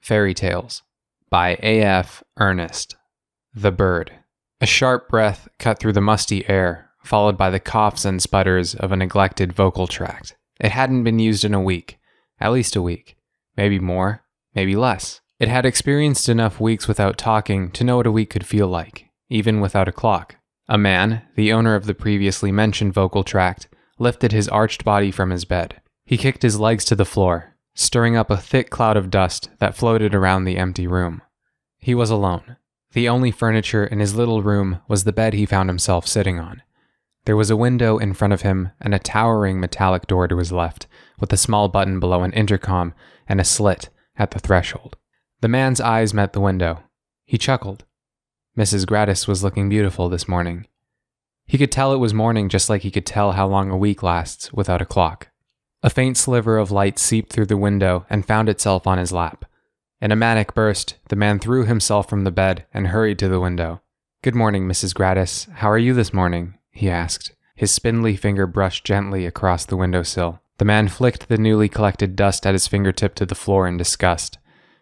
Fairy Tales by A.F. Ernest. The Bird. A sharp breath cut through the musty air, followed by the coughs and sputters of a neglected vocal tract. It hadn't been used in a week. At least a week. Maybe more, maybe less. It had experienced enough weeks without talking to know what a week could feel like, even without a clock. A man, the owner of the previously mentioned vocal tract, lifted his arched body from his bed. He kicked his legs to the floor, stirring up a thick cloud of dust that floated around the empty room. He was alone. The only furniture in his little room was the bed he found himself sitting on. There was a window in front of him and a towering metallic door to his left, with a small button below an intercom and a slit at the threshold. The man's eyes met the window. He chuckled. Mrs. Gratis was looking beautiful this morning. He could tell it was morning just like he could tell how long a week lasts without a clock. A faint sliver of light seeped through the window and found itself on his lap. In a manic burst, the man threw himself from the bed and hurried to the window. "Good morning, Mrs. Gratis. How are you this morning?" he asked. His spindly finger brushed gently across the windowsill. The man flicked the newly collected dust at his fingertip to the floor in disgust.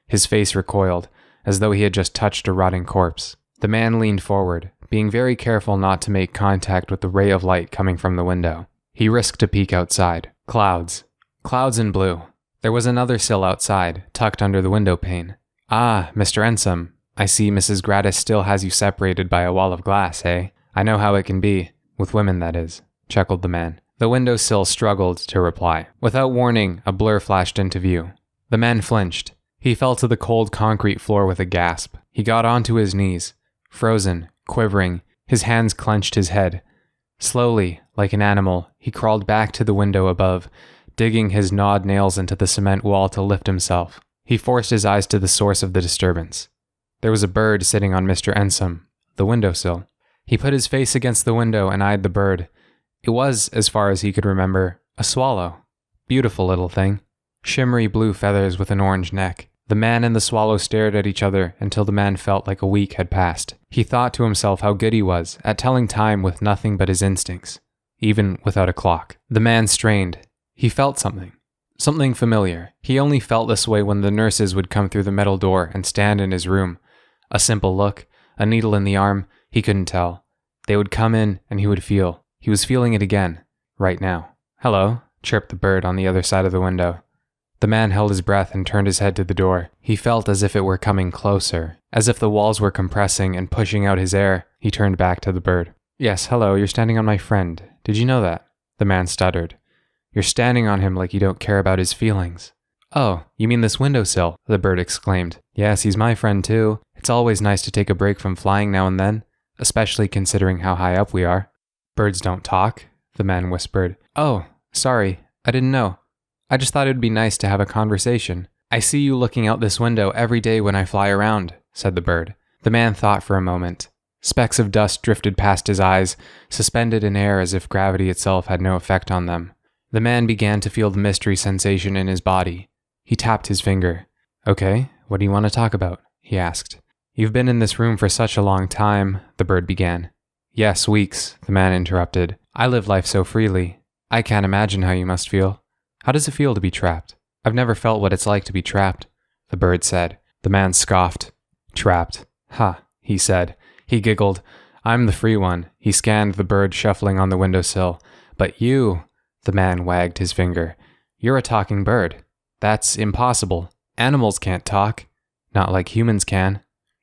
His face recoiled, as though he had just touched a rotting corpse. The man leaned forward, being very careful not to make contact with the ray of light coming from the window. He risked a peek outside. Clouds. Clouds in blue. There was another sill outside, tucked under the window pane. "Ah, Mr. Ensom, I see Mrs. Gratis still has you separated by a wall of glass, eh? I know how it can be. With women, that is," chuckled the man. The windowsill struggled to reply. Without warning, a blur flashed into view. The man flinched. He fell to the cold concrete floor with a gasp. He got onto his knees. Frozen, quivering, his hands clenched his head. Slowly, like an animal, he crawled back to the window above, digging his gnawed nails into the cement wall to lift himself. He forced his eyes to the source of the disturbance. There was a bird sitting on Mr. Ensom, the windowsill. He put his face against the window and eyed the bird. It was, as far as he could remember, a swallow. Beautiful little thing. Shimmery blue feathers with an orange neck. The man and the swallow stared at each other until the man felt like a week had passed. He thought to himself how good he was at telling time with nothing but his instincts, even without a clock. The man strained. He felt something. Something familiar. He only felt this way when the nurses would come through the metal door and stand in his room. A simple look, a needle in the arm, he couldn't tell. They would come in and he would feel. He was feeling it again, right now. "Hello," chirped the bird on the other side of the window. The man held his breath and turned his head to the door. He felt as if it were coming closer, as if the walls were compressing and pushing out his air. He turned back to the bird. "Yes, hello, you're standing on my friend. Did you know that?" The man stuttered. "You're standing on him like you don't care about his feelings." "Oh, you mean this windowsill?" the bird exclaimed. "Yes, he's my friend too. It's always nice to take a break from flying now and then, especially considering how high up we are." "Birds don't talk," the man whispered. "Oh, sorry, I didn't know. I just thought it would be nice to have a conversation. I see you looking out this window every day when I fly around," said the bird. The man thought for a moment. Specks of dust drifted past his eyes, suspended in air as if gravity itself had no effect on them. The man began to feel the mystery sensation in his body. He tapped his finger. "Okay, what do you want to talk about?" he asked. "You've been in this room for such a long time," the bird began. "Yes, weeks," the man interrupted. "I live life so freely. I can't imagine how you must feel. How does it feel to be trapped?" "I've never felt what it's like to be trapped," the bird said. The man scoffed. "Trapped. Ha," he said. He giggled. "I'm the free one." He scanned the bird shuffling on the windowsill. "But you," the man wagged his finger. "You're a talking bird. That's impossible. Animals can't talk. Not like humans can."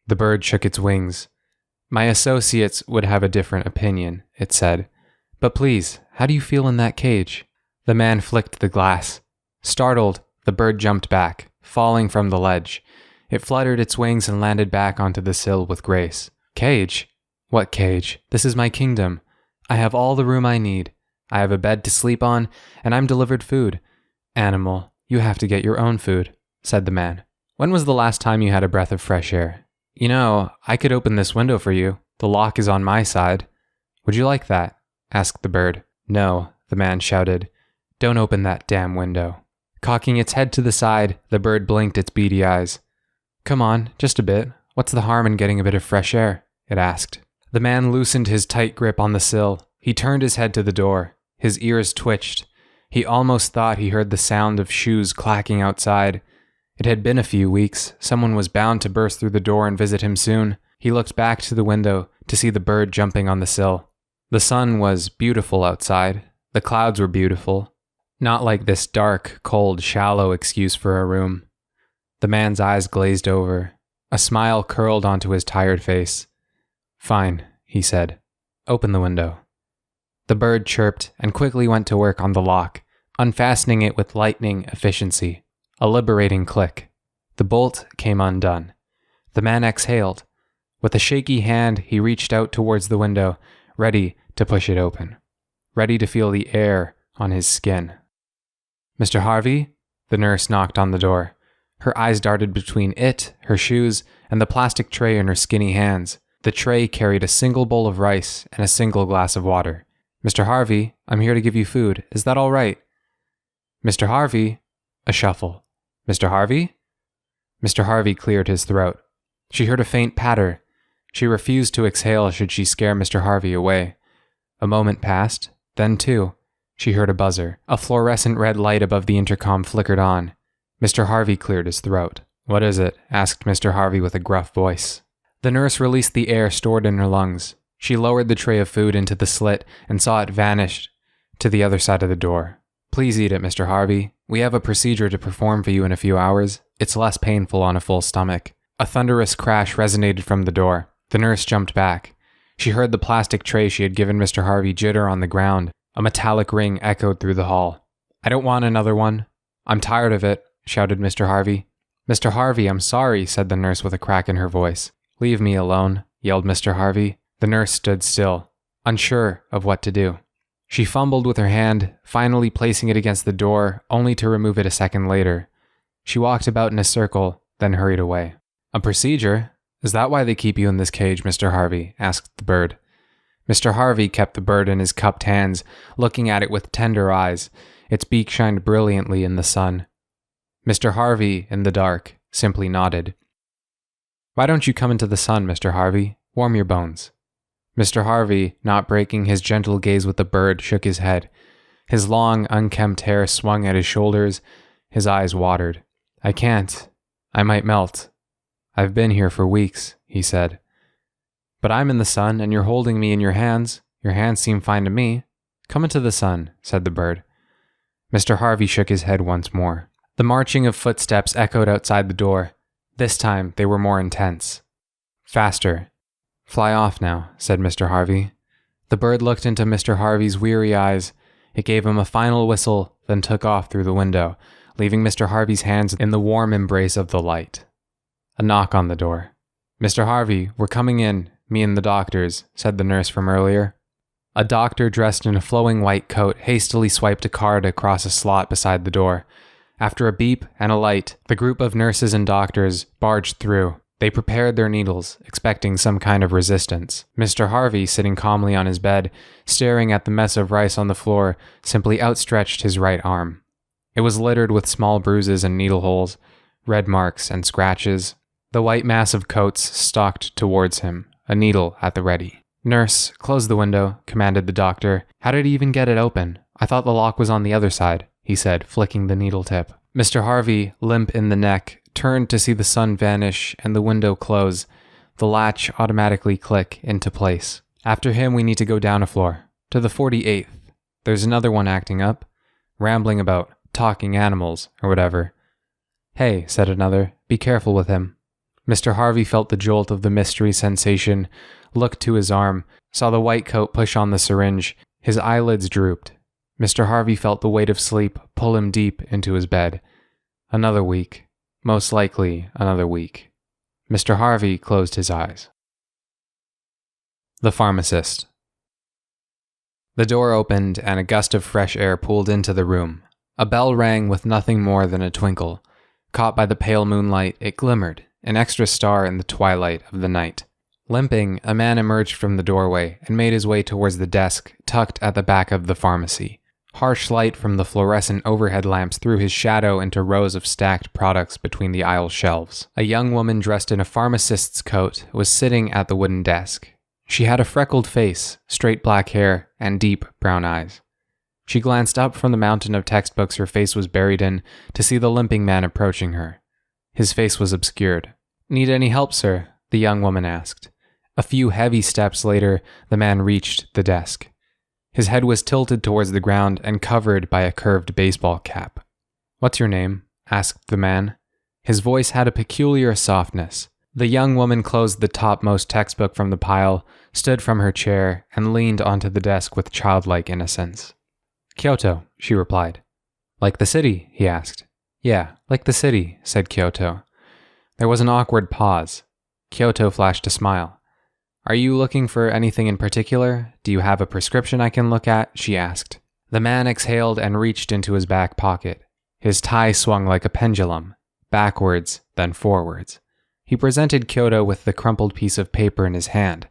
The bird shook its wings. "My associates would have a different opinion," it said. "But please, how do you feel in that cage?" The man flicked the glass. Startled, the bird jumped back, falling from the ledge. It fluttered its wings and landed back onto the sill with grace. "Cage? What cage? This is my kingdom. I have all the room I need. I have a bed to sleep on, and I'm delivered food." "Animal, you have to get your own food," said the man. "When was the last time you had a breath of fresh air? You know, I could open this window for you. The lock is on my side." "Would you like that?" asked the bird. "No," the man shouted. "Don't open that damn window." Cocking its head to the side, the bird blinked its beady eyes. "Come on, just a bit. What's the harm in getting a bit of fresh air?" it asked. The man loosened his tight grip on the sill. He turned his head to the door. His ears twitched. He almost thought he heard the sound of shoes clacking outside. It had been a few weeks. Someone was bound to burst through the door and visit him soon. He looked back to the window to see the bird jumping on the sill. The sun was beautiful outside. The clouds were beautiful. Not like this dark, cold, shallow excuse for a room. The man's eyes glazed over. A smile curled onto his tired face. "Fine," he said. "Open the window." The bird chirped and quickly went to work on the lock, unfastening it with lightning efficiency. A liberating click. The bolt came undone. The man exhaled. With a shaky hand, he reached out towards the window, ready to push it open. Ready to feel the air on his skin. "Mr. Harvey?" The nurse knocked on the door. Her eyes darted between it, her shoes, and the plastic tray in her skinny hands. The tray carried a single bowl of rice and a single glass of water. "Mr. Harvey, I'm here to give you food. Is that all right?" "Mr. Harvey?" A shuffle. "Mr. Harvey?" Mr. Harvey cleared his throat. She heard a faint patter. She refused to exhale should she scare Mr. Harvey away. A moment passed. Then, too, she heard a buzzer. A fluorescent red light above the intercom flickered on. Mr. Harvey cleared his throat. "What is it?" asked Mr. Harvey with a gruff voice. The nurse released the air stored in her lungs. She lowered the tray of food into the slit and saw it vanish to the other side of the door. "Please eat it, Mr. Harvey. We have a procedure to perform for you in a few hours. It's less painful on a full stomach." A thunderous crash resonated from the door. The nurse jumped back. She heard the plastic tray she had given Mr. Harvey jitter on the ground. A metallic ring echoed through the hall. "I don't want another one. I'm tired of it," shouted Mr. Harvey. "Mr. Harvey, I'm sorry," said the nurse with a crack in her voice. "Leave me alone," yelled Mr. Harvey. The nurse stood still, unsure of what to do. She fumbled with her hand, finally placing it against the door, only to remove it a second later. She walked about in a circle, then hurried away. "A procedure? Is that why they keep you in this cage, Mr. Harvey?" asked the bird. Mr. Harvey kept the bird in his cupped hands, looking at it with tender eyes. Its beak shined brilliantly in the sun. Mr. Harvey, in the dark, simply nodded. "Why don't you come into the sun, Mr. Harvey? Warm your bones." Mr. Harvey, not breaking his gentle gaze with the bird, shook his head. His long, unkempt hair swung at his shoulders. His eyes watered. "I can't. I might melt. I've been here for weeks," he said. "But I'm in the sun, and you're holding me in your hands. Your hands seem fine to me. Come into the sun," said the bird. Mr. Harvey shook his head once more. The marching of footsteps echoed outside the door. This time, they were more intense. Faster. "Fly off now," said Mr. Harvey. The bird looked into Mr. Harvey's weary eyes. It gave him a final whistle, then took off through the window, leaving Mr. Harvey's hands in the warm embrace of the light. A knock on the door. "Mr. Harvey, we're coming in, me and the doctors," said the nurse from earlier. A doctor dressed in a flowing white coat hastily swiped a card across a slot beside the door. After a beep and a light, the group of nurses and doctors barged through. They prepared their needles, expecting some kind of resistance. Mr. Harvey, sitting calmly on his bed, staring at the mess of rice on the floor, simply outstretched his right arm. It was littered with small bruises and needle holes, red marks and scratches. The white mass of coats stalked towards him, a needle at the ready. "Nurse, close the window," commanded the doctor. "How did he even get it open? I thought the lock was on the other side," he said, flicking the needle tip. Mr. Harvey, limp in the neck, turned to see the sun vanish and the window close, the latch automatically click into place. "After him, we need to go down a floor, to the 48th. There's another one acting up, rambling about talking animals or whatever." "Hey," said another, "be careful with him." Mr. Harvey felt the jolt of the mystery sensation, looked to his arm, saw the white coat push on the syringe. His eyelids drooped. Mr. Harvey felt the weight of sleep pull him deep into his bed. Another week. Most likely another week. Mr. Harvey closed his eyes. The pharmacist. The door opened and a gust of fresh air pulled into the room. A bell rang with nothing more than a twinkle. Caught by the pale moonlight, it glimmered, an extra star in the twilight of the night. Limping, a man emerged from the doorway and made his way towards the desk tucked at the back of the pharmacy. Harsh light from the fluorescent overhead lamps threw his shadow into rows of stacked products between the aisle shelves. A young woman dressed in a pharmacist's coat was sitting at the wooden desk. She had a freckled face, straight black hair, and deep brown eyes. She glanced up from the mountain of textbooks her face was buried in to see the limping man approaching her. His face was obscured. "Need any help, sir?" the young woman asked. A few heavy steps later, the man reached the desk. His head was tilted towards the ground and covered by a curved baseball cap. "What's your name?" asked the man. His voice had a peculiar softness. The young woman closed the topmost textbook from the pile, stood from her chair, and leaned onto the desk with childlike innocence. "Kyoto," she replied. "Like the city?" he asked. "Yeah, like the city," said Kyoto. There was an awkward pause. Kyoto flashed a smile. "Are you looking for anything in particular? Do you have a prescription I can look at?" she asked. The man exhaled and reached into his back pocket. His tie swung like a pendulum, backwards, then forwards. He presented Kyoto with the crumpled piece of paper in his hand.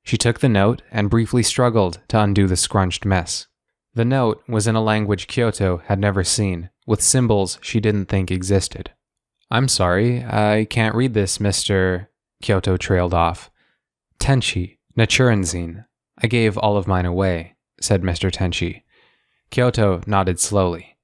She took the note and briefly struggled to undo the scrunched mess. The note was in a language Kyoto had never seen, with symbols she didn't think existed. "I'm sorry, I can't read this, Mr. Kyoto trailed off. "Tenchi, Naturenzine. I gave all of mine away," said Mr. Tenchi. Kyoto nodded slowly.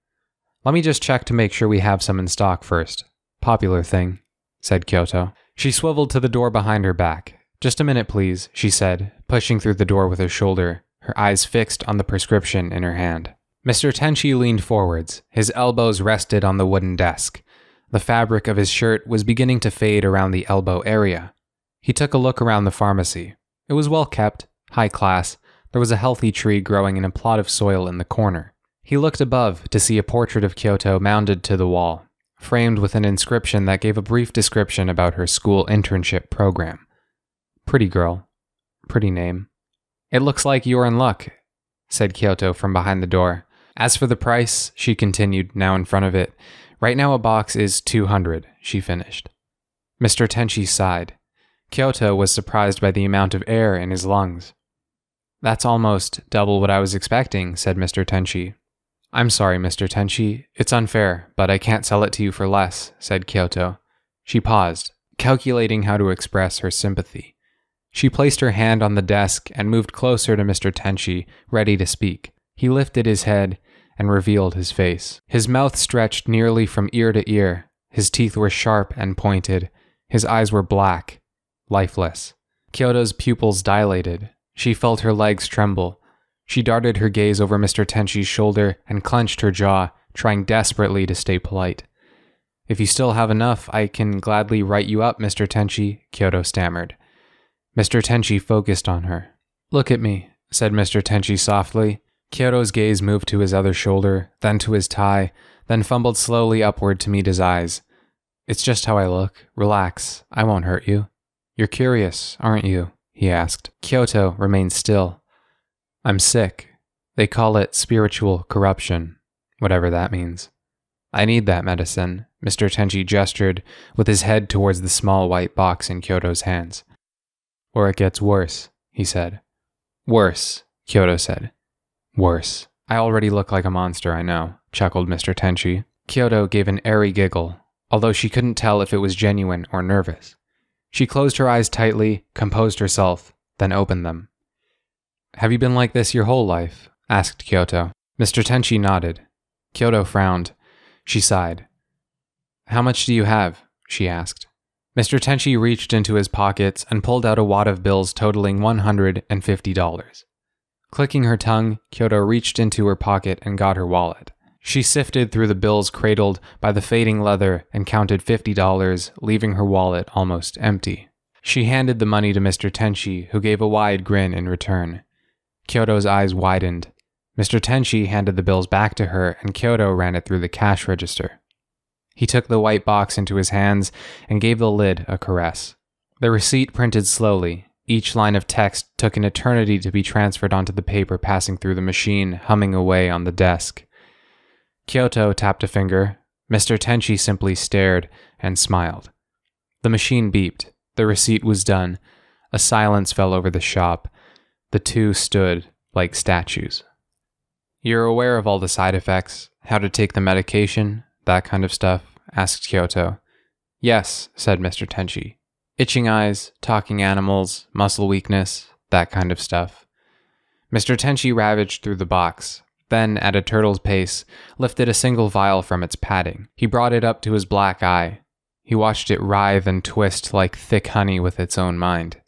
"Let me just check to make sure we have some in stock first. Popular thing," said Kyoto. She swiveled to the door behind her back. "Just a minute, please," she said, pushing through the door with her shoulder, her eyes fixed on the prescription in her hand. Mr. Tenchi leaned forwards. His elbows rested on the wooden desk. The fabric of his shirt was beginning to fade around the elbow area. He took a look around the pharmacy. It was well kept, high class. There was a healthy tree growing in a plot of soil in the corner. He looked above to see a portrait of Kyoto mounted to the wall, framed with an inscription that gave a brief description about her school internship program. "Pretty girl. Pretty name." "It looks like you're in luck," said Kyoto from behind the door. "As for the price," she continued, now in front of it, "right now a box is 200, she finished. Mr. Tenchi sighed. Kyoto was surprised by the amount of air in his lungs. "That's almost double what I was expecting," said Mr. Tenchi. "I'm sorry, Mr. Tenchi. It's unfair, but I can't sell it to you for less," said Kyoto. She paused, calculating how to express her sympathy. She placed her hand on the desk and moved closer to Mr. Tenchi, ready to speak. He lifted his head and revealed his face. His mouth stretched nearly from ear to ear. His teeth were sharp and pointed. His eyes were black, lifeless. Kyoto's pupils dilated. She felt her legs tremble. She darted her gaze over Mr. Tenchi's shoulder and clenched her jaw, trying desperately to stay polite. "If you still have enough, I can gladly write you up, Mr. Tenchi," Kyoto stammered. Mr. Tenchi focused on her. "Look at me," said Mr. Tenchi softly. Kyoto's gaze moved to his other shoulder, then to his tie, then fumbled slowly upward to meet his eyes. "It's just how I look. Relax. I won't hurt you." "You're curious, aren't you?" he asked. Kyoto remained still. "I'm sick. They call it spiritual corruption, whatever that means. I need that medicine," Mr. Tenchi gestured with his head towards the small white box in Kyoto's hands. "Or it gets worse," he said. "Worse," Kyoto said. "Worse. I already look like a monster, I know," chuckled Mr. Tenchi. Kyoto gave an airy giggle, although she couldn't tell if it was genuine or nervous. She closed her eyes tightly, composed herself, then opened them. "Have you been like this your whole life?" asked Kyoto. Mr. Tenchi nodded. Kyoto frowned. She sighed. "How much do you have?" she asked. Mr. Tenchi reached into his pockets and pulled out a wad of bills totaling $150. Clicking her tongue, Kyoto reached into her pocket and got her wallet. She sifted through the bills cradled by the fading leather and counted $50, leaving her wallet almost empty. She handed the money to Mr. Tenchi, who gave a wide grin in return. Kyoto's eyes widened. Mr. Tenchi handed the bills back to her, and Kyoto ran it through the cash register. He took the white box into his hands and gave the lid a caress. The receipt printed slowly. Each line of text took an eternity to be transferred onto the paper passing through the machine, humming away on the desk. Kyoto tapped a finger. Mr. Tenchi simply stared and smiled. The machine beeped. The receipt was done. A silence fell over the shop. The two stood like statues. "You're aware of all the side effects, how to take the medication, that kind of stuff?" asked Kyoto. "Yes," said Mr. Tenchi. "Itching eyes, talking animals, muscle weakness, that kind of stuff." Mr. Tenchi ravaged through the box, then, at a turtle's pace, lifted a single vial from its padding. He brought it up to his black eye. He watched it writhe and twist like thick honey with its own mind.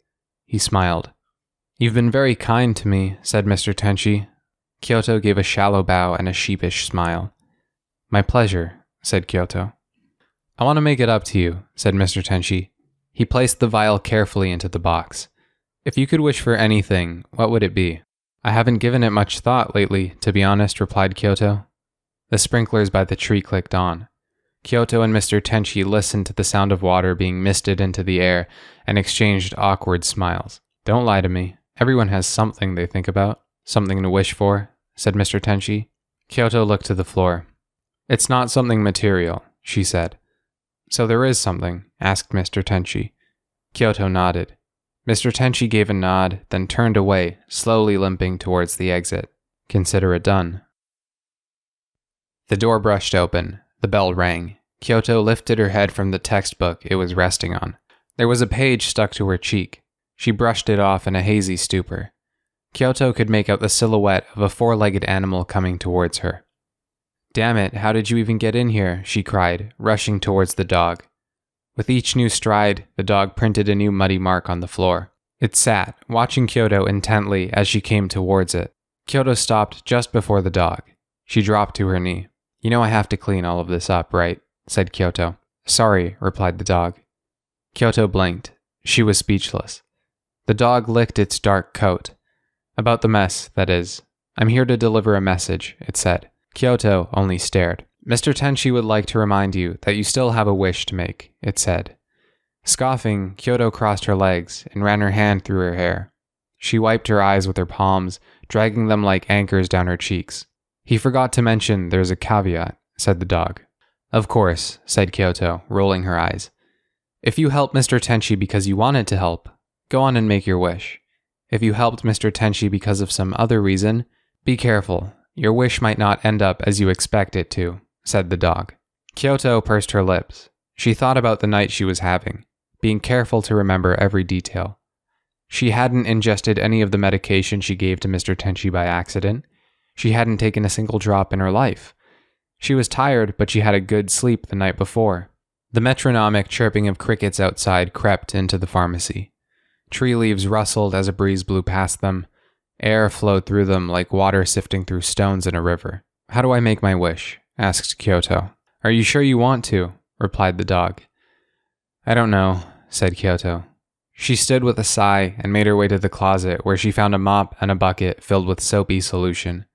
He smiled. "You've been very kind to me," said Mr. Tenchi. Kyoto gave a shallow bow and a sheepish smile. "My pleasure," said Kyoto. "I want to make it up to you," said Mr. Tenchi. He placed the vial carefully into the box. "If you could wish for anything, what would it be?" "I haven't given it much thought lately, to be honest," replied Kyoto. The sprinklers by the tree clicked on. Kyoto and Mr. Tenchi listened to the sound of water being misted into the air and exchanged awkward smiles. "Don't lie to me. Everyone has something they think about, something to wish for," said Mr. Tenchi. Kyoto looked to the floor. "It's not something material," she said. "So there is something?" asked Mr. Tenchi. Kyoto nodded. Mr. Tenchi gave a nod, then turned away, slowly limping towards the exit. "Consider it done." The door brushed open. The bell rang. Kyoto lifted her head from the textbook it was resting on. There was a page stuck to her cheek. She brushed it off in a hazy stupor. Kyoto could make out the silhouette of a four-legged animal coming towards her. "Damn it, how did you even get in here?" she cried, rushing towards the dog. With each new stride, the dog printed a new muddy mark on the floor. It sat, watching Kyoto intently as she came towards it. Kyoto stopped just before the dog. She dropped to her knee. "You know I have to clean all of this up, right?" said Kyoto. "Sorry," replied the dog. Kyoto blinked. She was speechless. The dog licked its dark coat. "About the mess, that is. I'm here to deliver a message," it said. Kyoto only stared. "Mr. Tenchi would like to remind you that you still have a wish to make," it said. Scoffing, Kyoto crossed her legs and ran her hand through her hair. She wiped her eyes with her palms, dragging them like anchors down her cheeks. "He forgot to mention there's a caveat," said the dog. "Of course," said Kyoto, rolling her eyes. "If you help Mr. Tenchi because you wanted to help, go on and make your wish. If you helped Mr. Tenchi because of some other reason, be careful. Your wish might not end up as you expect it to," said the dog. Kyoto pursed her lips. She thought about the night she was having, being careful to remember every detail. She hadn't ingested any of the medication she gave to Mr. Tenchi by accident. She hadn't taken a single drop in her life. She was tired, but she had a good sleep the night before. The metronomic chirping of crickets outside crept into the pharmacy. Tree leaves rustled as a breeze blew past them. Air flowed through them like water sifting through stones in a river. "How do I make my wish?" asked Kyoto. "Are you sure you want to?" replied the dog. "I don't know," said Kyoto. She stood with a sigh and made her way to the closet where she found a mop and a bucket filled with soapy solution.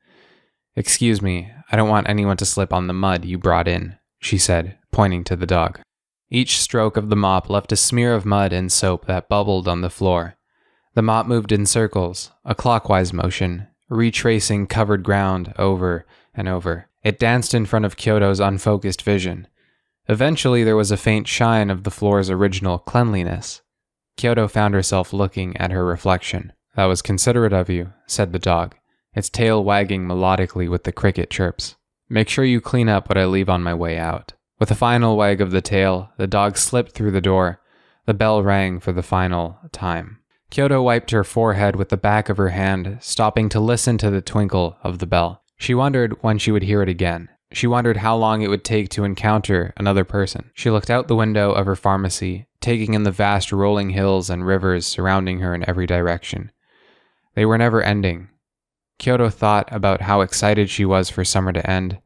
"Excuse me, I don't want anyone to slip on the mud you brought in," she said, pointing to the dog. Each stroke of the mop left a smear of mud and soap that bubbled on the floor. The mop moved in circles, a clockwise motion, retracing covered ground over and over. It danced in front of Kyoto's unfocused vision. Eventually, there was a faint shine of the floor's original cleanliness. Kyoto found herself looking at her reflection. "That was considerate of you," said the dog, its tail wagging melodically with the cricket chirps. "Make sure you clean up what I leave on my way out." With a final wag of the tail, the dog slipped through the door. The bell rang for the final time. Kyoto wiped her forehead with the back of her hand, stopping to listen to the twinkle of the bell. She wondered when she would hear it again. She wondered how long it would take to encounter another person. She looked out the window of her pharmacy, taking in the vast rolling hills and rivers surrounding her in every direction. They were never ending. Kyoto thought about how excited she was for summer to end,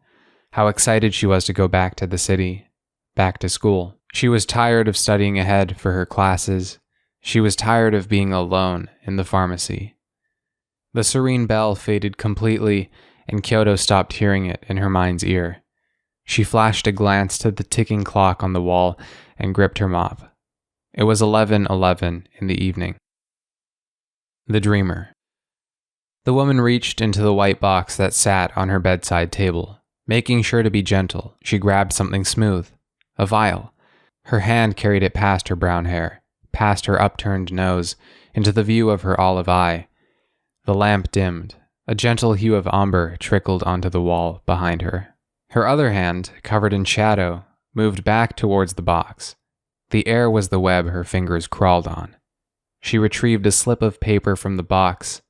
how excited she was to go back to the city, back to school. She was tired of studying ahead for her classes. She was tired of being alone in the pharmacy. The serene bell faded completely, and Kyoto stopped hearing it in her mind's ear. She flashed a glance to the ticking clock on the wall and gripped her mop. It was 11:11 in the evening. The Dreamer. The woman reached into the white box that sat on her bedside table. Making sure to be gentle, she grabbed something smooth, a vial. Her hand carried it past her brown hair, past her upturned nose, into the view of her olive eye. The lamp dimmed. A gentle hue of umber trickled onto the wall behind her. Her other hand, covered in shadow, moved back towards the box. The air was the web her fingers crawled on. She retrieved a slip of paper from the box.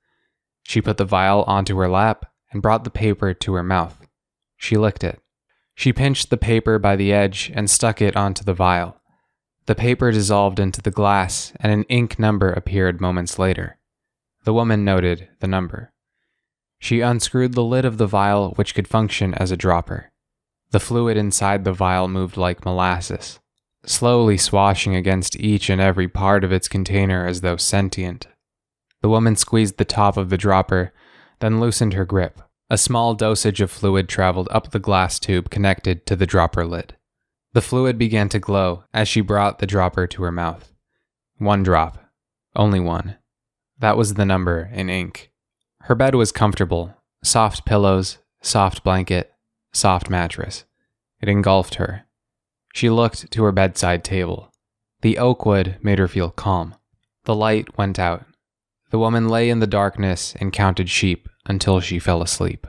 She put the vial onto her lap and brought the paper to her mouth. She licked it. She pinched the paper by the edge and stuck it onto the vial. The paper dissolved into the glass, and an ink number appeared moments later. The woman noted the number. She unscrewed the lid of the vial, which could function as a dropper. The fluid inside the vial moved like molasses, slowly swashing against each and every part of its container as though sentient. The woman squeezed the top of the dropper, then loosened her grip. A small dosage of fluid traveled up the glass tube connected to the dropper lid. The fluid began to glow as she brought the dropper to her mouth. 1 drop. Only 1. That was the number in ink. Her bed was comfortable. Soft pillows, soft blanket, soft mattress. It engulfed her. She looked to her bedside table. The oak wood made her feel calm. The light went out. The woman lay in the darkness and counted sheep until she fell asleep.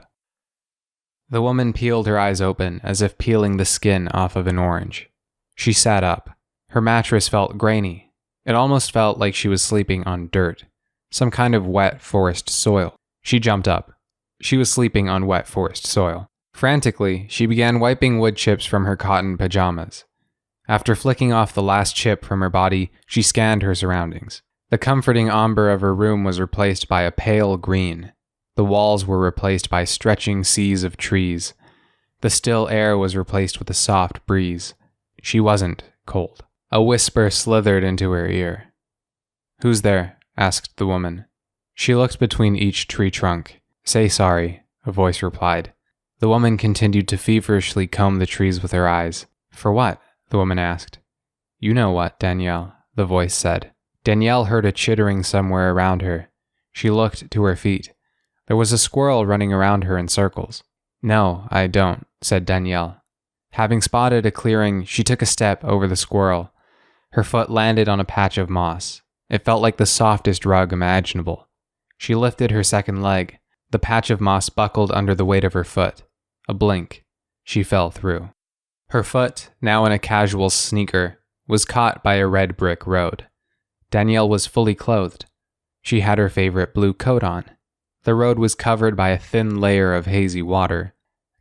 The woman peeled her eyes open as if peeling the skin off of an orange. She sat up. Her mattress felt grainy. It almost felt like she was sleeping on dirt, some kind of wet forest soil. She jumped up. She was sleeping on wet forest soil. Frantically, she began wiping wood chips from her cotton pajamas. After flicking off the last chip from her body, she scanned her surroundings. The comforting amber of her room was replaced by a pale green. The walls were replaced by stretching seas of trees. The still air was replaced with a soft breeze. She wasn't cold. A whisper slithered into her ear. "Who's there?" asked the woman. She looked between each tree trunk. "Say sorry," a voice replied. The woman continued to feverishly comb the trees with her eyes. "For what?" the woman asked. "You know what, Danielle," the voice said. Danielle heard a chittering somewhere around her. She looked to her feet. There was a squirrel running around her in circles. "No, I don't," said Danielle. Having spotted a clearing, she took a step over the squirrel. Her foot landed on a patch of moss. It felt like the softest rug imaginable. She lifted her second leg. The patch of moss buckled under the weight of her foot. A blink. She fell through. Her foot, now in a casual sneaker, was caught by a red brick road. Danielle was fully clothed. She had her favorite blue coat on. The road was covered by a thin layer of hazy water.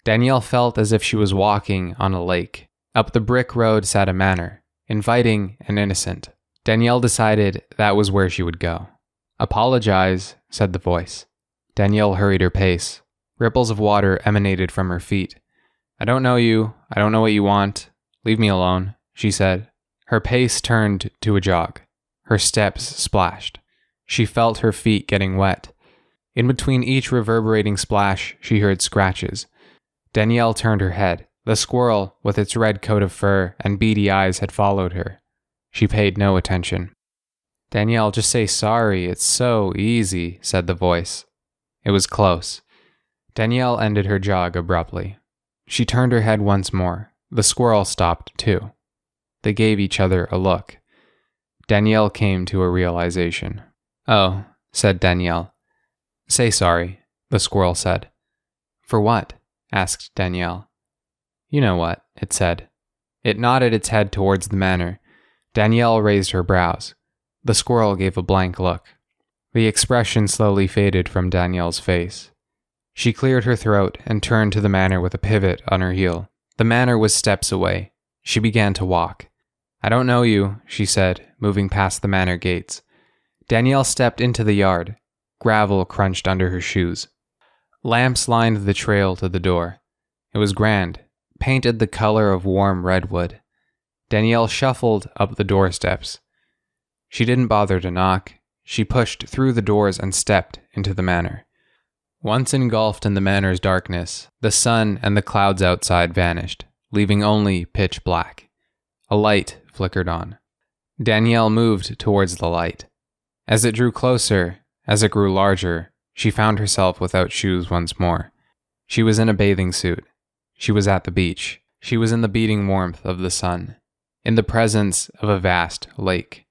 Danielle felt as if she was walking on a lake. Up the brick road sat a manor, inviting and innocent. Danielle decided that was where she would go. "Apologize," said the voice. Danielle hurried her pace. Ripples of water emanated from her feet. "I don't know you. I don't know what you want. Leave me alone," she said. Her pace turned to a jog. Her steps splashed. She felt her feet getting wet. In between each reverberating splash, she heard scratches. Danielle turned her head. The squirrel, with its red coat of fur and beady eyes, had followed her. She paid no attention. "Danielle, just say sorry. It's so easy," said the voice. It was close. Danielle ended her jog abruptly. She turned her head once more. The squirrel stopped too. They gave each other a look. Danielle came to a realization. "Oh," said Danielle. "Say sorry," the squirrel said. "For what?" asked Danielle. "You know what," it said. It nodded its head towards the manor. Danielle raised her brows. The squirrel gave a blank look. The expression slowly faded from Danielle's face. She cleared her throat and turned to the manor with a pivot on her heel. The manor was steps away. She began to walk. "I don't know you," she said, moving past the manor gates. Danielle stepped into the yard. Gravel crunched under her shoes. Lamps lined the trail to the door. It was grand, painted the color of warm redwood. Danielle shuffled up the doorsteps. She didn't bother to knock. She pushed through the doors and stepped into the manor. Once engulfed in the manor's darkness, the sun and the clouds outside vanished, leaving only pitch black. A light flickered on. Danielle moved towards the light. As it drew closer, as it grew larger, she found herself without shoes once more. She was in a bathing suit. She was at the beach. She was in the beating warmth of the sun, in the presence of a vast lake.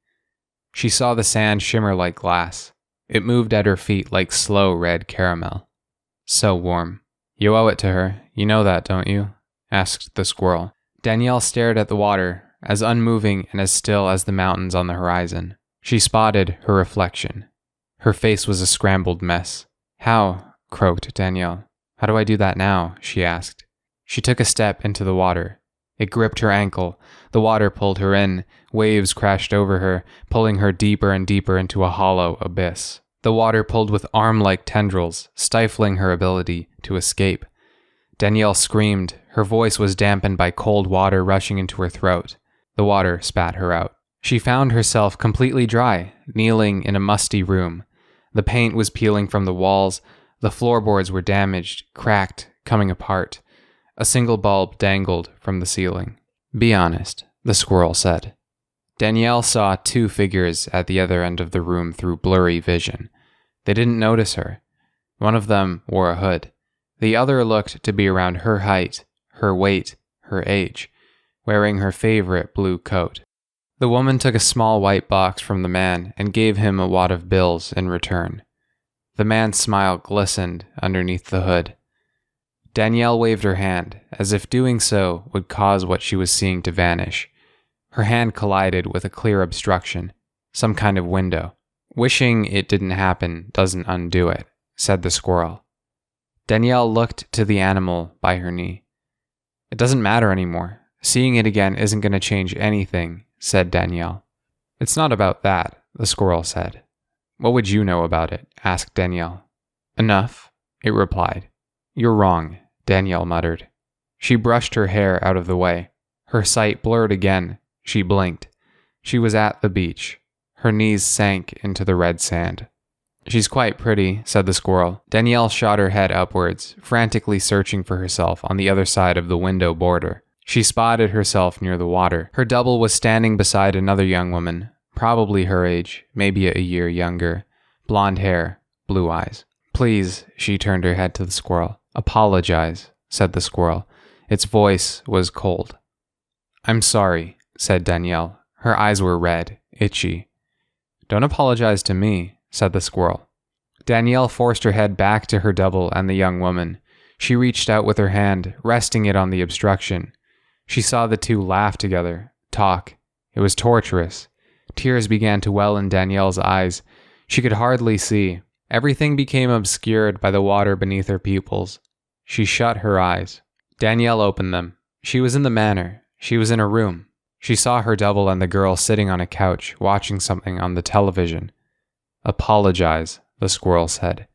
She saw the sand shimmer like glass. It moved at her feet like slow red caramel. So warm. "You owe it to her. You know that, don't you?" asked the squirrel. Danielle stared at the water, as unmoving and as still as the mountains on the horizon. She spotted her reflection. Her face was a scrambled mess. "How?" croaked Danielle. "How do I do that now?" she asked. She took a step into the water. It gripped her ankle. The water pulled her in. Waves crashed over her, pulling her deeper and deeper into a hollow abyss. The water pulled with arm-like tendrils, stifling her ability to escape. Danielle screamed. Her voice was dampened by cold water rushing into her throat. The water spat her out. She found herself completely dry, kneeling in a musty room. The paint was peeling from the walls. The floorboards were damaged, cracked, coming apart. A single bulb dangled from the ceiling. "Be honest," the squirrel said. Danielle saw two figures at the other end of the room through blurry vision. They didn't notice her. One of them wore a hood. The other looked to be around her height, her weight, her age, wearing her favorite blue coat. The woman took a small white box from the man and gave him a wad of bills in return. The man's smile glistened underneath the hood. Danielle waved her hand, as if doing so would cause what she was seeing to vanish. Her hand collided with a clear obstruction, some kind of window. "Wishing it didn't happen doesn't undo it," said the squirrel. Danielle looked to the animal by her knee. "It doesn't matter anymore. Seeing it again isn't going to change anything," said Danielle. "It's not about that," the squirrel said. "What would you know about it?" asked Danielle. "Enough," it replied. "You're wrong," Danielle muttered. She brushed her hair out of the way. Her sight blurred again. She blinked. She was at the beach. Her knees sank into the red sand. "She's quite pretty," said the squirrel. Danielle shot her head upwards, frantically searching for herself on the other side of the window border. She spotted herself near the water. Her double was standing beside another young woman, probably her age, maybe a year younger. Blonde hair, blue eyes. "Please," she turned her head to the squirrel. "Apologize," said the squirrel. Its voice was cold. "I'm sorry," said Danielle. Her eyes were red, itchy. "Don't apologize to me," said the squirrel. Danielle forced her head back to her double and the young woman. She reached out with her hand, resting it on the obstruction. She saw the two laugh together, talk. It was torturous. Tears began to well in Danielle's eyes. She could hardly see. Everything became obscured by the water beneath her pupils. She shut her eyes. Danielle opened them. She was in the manor. She was in a room. She saw her double and the girl sitting on a couch, watching something on the television. "Apologize," the squirrel said.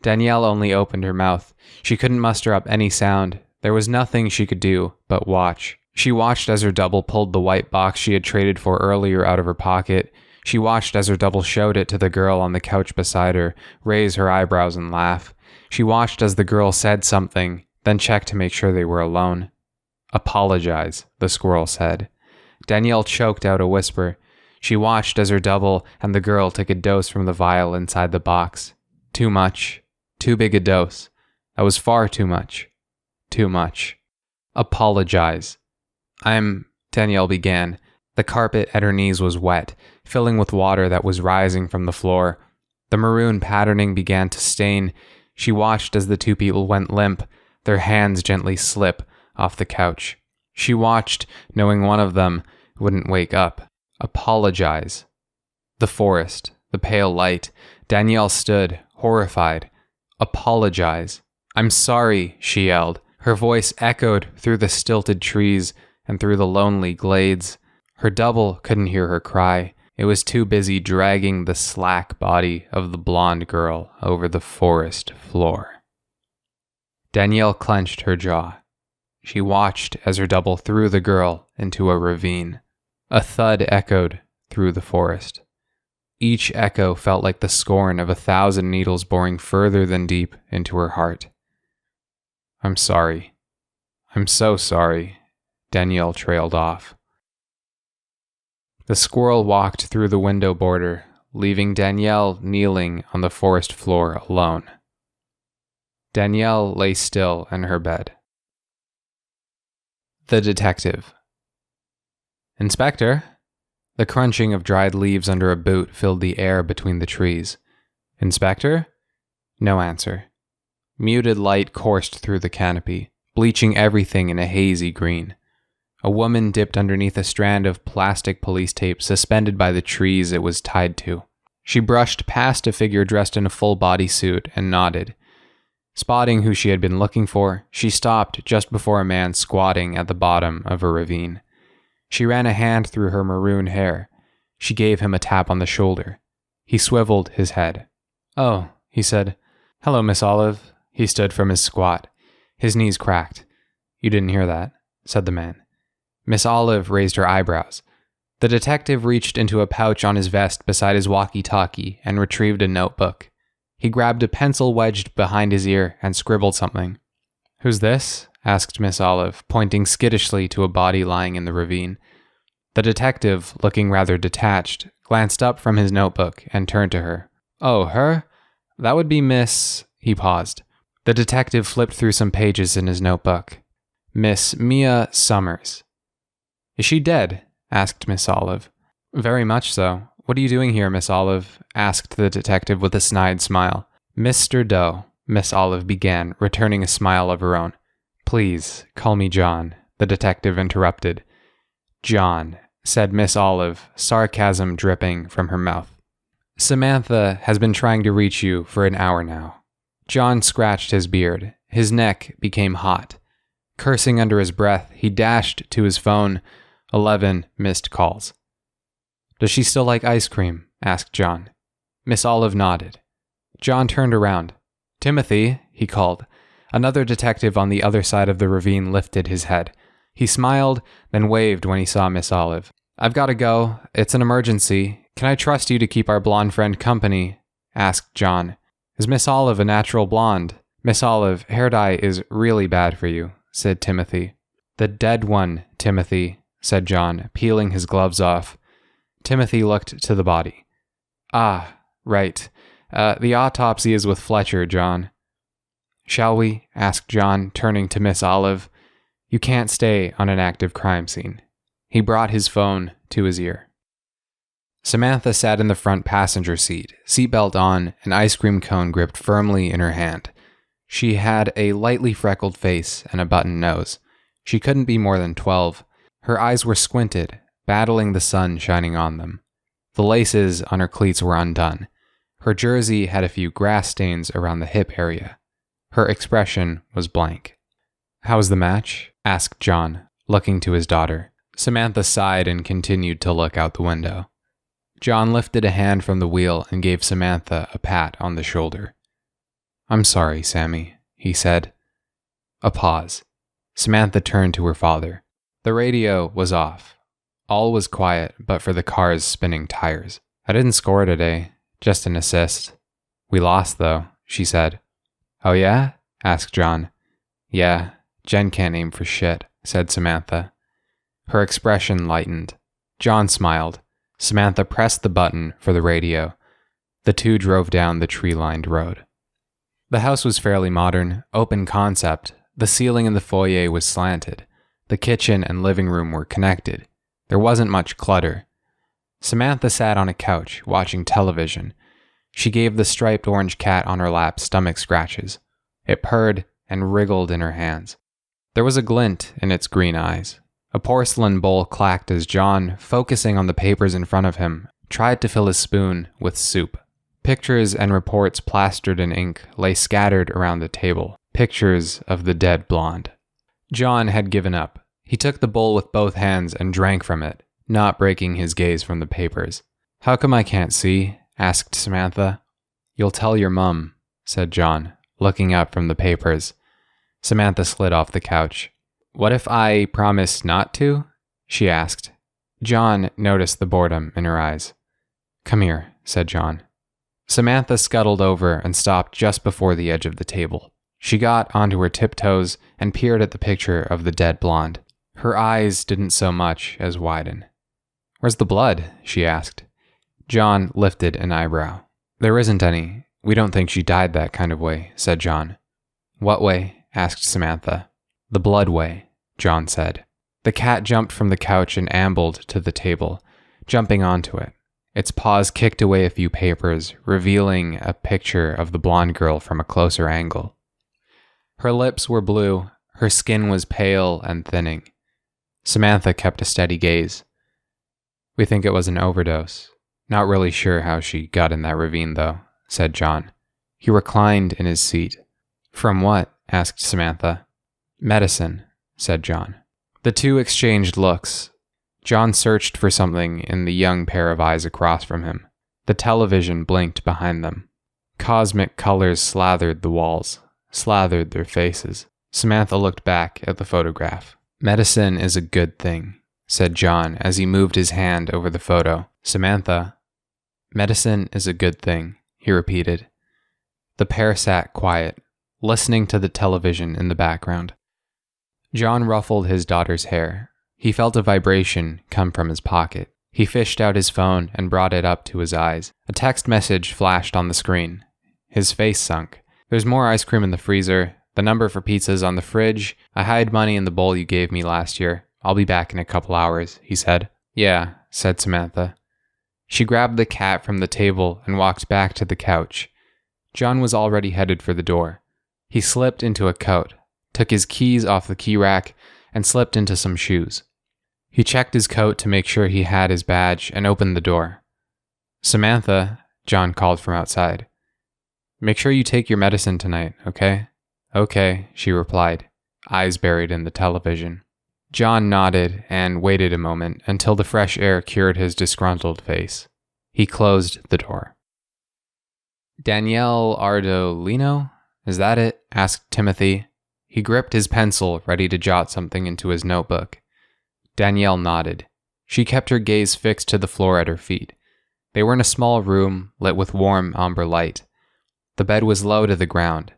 Danielle only opened her mouth. She couldn't muster up any sound. There was nothing she could do but watch. She watched as her double pulled the white box she had traded for earlier out of her pocket. She watched as her double showed it to the girl on the couch beside her, raise her eyebrows and laugh. She watched as the girl said something, then checked to make sure they were alone. "Apologize," the squirrel said. Danielle choked out a whisper. She watched as her double and the girl took a dose from the vial inside the box. Too much. Too big a dose. That was far too much. Too much. "Apologize." Danielle began. The carpet at her knees was wet, filling with water that was rising from the floor. The maroon patterning began to stain. She watched as the two people went limp, their hands gently slip off the couch. She watched, knowing one of them wouldn't wake up. "Apologize." The forest, the pale light. Danielle stood, horrified. "Apologize." "I'm sorry," she yelled. Her voice echoed through the stilted trees and through the lonely glades. Her double couldn't hear her cry. It was too busy dragging the slack body of the blonde girl over the forest floor. Danielle clenched her jaw. She watched as her double threw the girl into a ravine. A thud echoed through the forest. Each echo felt like the scorn of 1,000 needles boring further than deep into her heart. "I'm sorry. I'm so sorry," Danielle trailed off. The squirrel walked through the window border, leaving Danielle kneeling on the forest floor alone. Danielle lay still in her bed. The detective. "Inspector?" The crunching of dried leaves under a boot filled the air between the trees. "Inspector?" No answer. Muted light coursed through the canopy, bleaching everything in a hazy green. A woman dipped underneath a strand of plastic police tape suspended by the trees it was tied to. She brushed past a figure dressed in a full bodysuit and nodded. Spotting who she had been looking for, she stopped just before a man squatting at the bottom of a ravine. She ran a hand through her maroon hair. She gave him a tap on the shoulder. He swiveled his head. "Oh," he said. "Hello, Miss Olive." He stood from his squat. His knees cracked. "You didn't hear that," said the man. Miss Olive raised her eyebrows. The detective reached into a pouch on his vest beside his walkie-talkie and retrieved a notebook. He grabbed a pencil wedged behind his ear and scribbled something. "Who's this?" asked Miss Olive, pointing skittishly to a body lying in the ravine. The detective, looking rather detached, glanced up from his notebook and turned to her. "Oh, her? That would be Miss..." He paused. The detective flipped through some pages in his notebook. "Miss Mia Summers." "Is she dead?" asked Miss Olive. "Very much so. What are you doing here, Miss Olive?" asked the detective with a snide smile. "Mr. Doe," Miss Olive began, returning a smile of her own. "Please, call me John," the detective interrupted. "John," said Miss Olive, sarcasm dripping from her mouth. "Samantha has been trying to reach you for an hour now." John scratched his beard. His neck became hot. Cursing under his breath, he dashed to his phone. 11 missed calls. "Does she still like ice cream?" asked John. Miss Olive nodded. John turned around. "Timothy," he called. Another detective on the other side of the ravine lifted his head. He smiled, then waved when he saw Miss Olive. "I've got to go. It's an emergency. Can I trust you to keep our blonde friend company?" asked John. "Is Miss Olive a natural blonde?" "Miss Olive, hair dye is really bad for you," said Timothy. "The dead one, Timothy," said John, peeling his gloves off. Timothy looked to the body. "Ah, right. The autopsy is with Fletcher, John." "Shall we?" asked John, turning to Miss Olive. "You can't stay on an active crime scene." He brought his phone to his ear. Samantha sat in the front passenger seat, seatbelt on, an ice cream cone gripped firmly in her hand. She had a lightly freckled face and a button nose. She couldn't be more than 12. Her eyes were squinted, battling the sun shining on them. The laces on her cleats were undone. Her jersey had a few grass stains around the hip area. Her expression was blank. "How's the match?" asked John, looking to his daughter. Samantha sighed and continued to look out the window. John lifted a hand from the wheel and gave Samantha a pat on the shoulder. "I'm sorry, Sammy," he said. A pause. Samantha turned to her father. The radio was off. All was quiet but for the car's spinning tires. "I didn't score today, just an assist." "We lost, though," she said. "Oh yeah?" asked John. "Yeah, Jen can't aim for shit," said Samantha. Her expression lightened. John smiled. Samantha pressed the button for the radio. The two drove down the tree-lined road. The house was fairly modern, open concept. The ceiling in the foyer was slanted. The kitchen and living room were connected. There wasn't much clutter. Samantha sat on a couch, watching television. She gave the striped orange cat on her lap stomach scratches. It purred and wriggled in her hands. There was a glint in its green eyes. A porcelain bowl clacked as John, focusing on the papers in front of him, tried to fill his spoon with soup. Pictures and reports plastered in ink lay scattered around the table, pictures of the dead blonde. John had given up. He took the bowl with both hands and drank from it, not breaking his gaze from the papers. "How come I can't see?" asked Samantha. "You'll tell your mum," said John, looking up from the papers. Samantha slid off the couch. "What if I promise not to?" she asked. John noticed the boredom in her eyes. "Come here," said John. Samantha scuttled over and stopped just before the edge of the table. She got onto her tiptoes and peered at the picture of the dead blonde. Her eyes didn't so much as widen. "Where's the blood?" she asked. John lifted an eyebrow. "There isn't any. We don't think she died that kind of way," said John. "What way?" asked Samantha. "The blood way," John said. The cat jumped from the couch and ambled to the table, jumping onto it. Its paws kicked away a few papers, revealing a picture of the blonde girl from a closer angle. Her lips were blue, her skin was pale and thinning. Samantha kept a steady gaze. "We think it was an overdose. Not really sure how she got in that ravine, though," said John. He reclined in his seat. "From what?" asked Samantha. "Medicine," said John. The two exchanged looks. John searched for something in the young pair of eyes across from him. The television blinked behind them. Cosmic colors slathered the walls, slathered their faces. Samantha looked back at the photograph. "Medicine is a good thing," said John as he moved his hand over the photo. "Samantha, medicine is a good thing," he repeated. The pair sat quiet, listening to the television in the background. John ruffled his daughter's hair. He felt a vibration come from his pocket. He fished out his phone and brought it up to his eyes. A text message flashed on the screen. His face sunk. "There's more ice cream in the freezer. The number for pizza's on the fridge. I hid money in the bowl you gave me last year. I'll be back in a couple hours," he said. "Yeah," said Samantha. She grabbed the cat from the table and walked back to the couch. John was already headed for the door. He slipped into a coat, took his keys off the key rack, and slipped into some shoes. He checked his coat to make sure he had his badge and opened the door. "Samantha," John called from outside. "Make sure you take your medicine tonight, okay?" "Okay," she replied, eyes buried in the television. John nodded and waited a moment until the fresh air cured his disgruntled face. He closed the door. "Danielle Ardolino? Is that it?" asked Timothy. He gripped his pencil, ready to jot something into his notebook. Danielle nodded. She kept her gaze fixed to the floor at her feet. They were in a small room, lit with warm ombre light. The bed was low to the ground.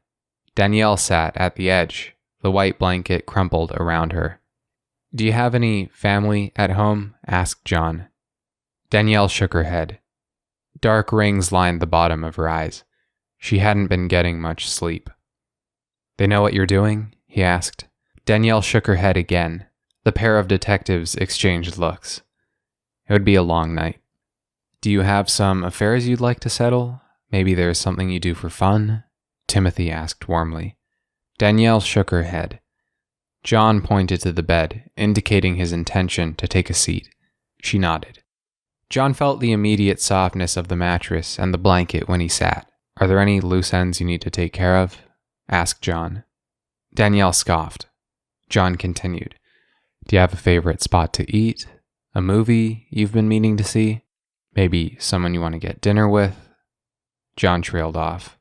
Danielle sat at the edge, the white blanket crumpled around her. "Do you have any family at home?" asked John. Danielle shook her head. Dark rings lined the bottom of her eyes. She hadn't been getting much sleep. "They know what you're doing?" he asked. Danielle shook her head again. The pair of detectives exchanged looks. "It would be a long night." "Do you have some affairs you'd like to settle? Maybe there's something you do for fun?" Timothy asked warmly. Danielle shook her head. John pointed to the bed, indicating his intention to take a seat. She nodded. John felt the immediate softness of the mattress and the blanket when he sat. "Are there any loose ends you need to take care of?" asked John. Danielle scoffed. John continued. "Do you have a favorite spot to eat? A movie you've been meaning to see? Maybe someone you want to get dinner with?" John trailed off.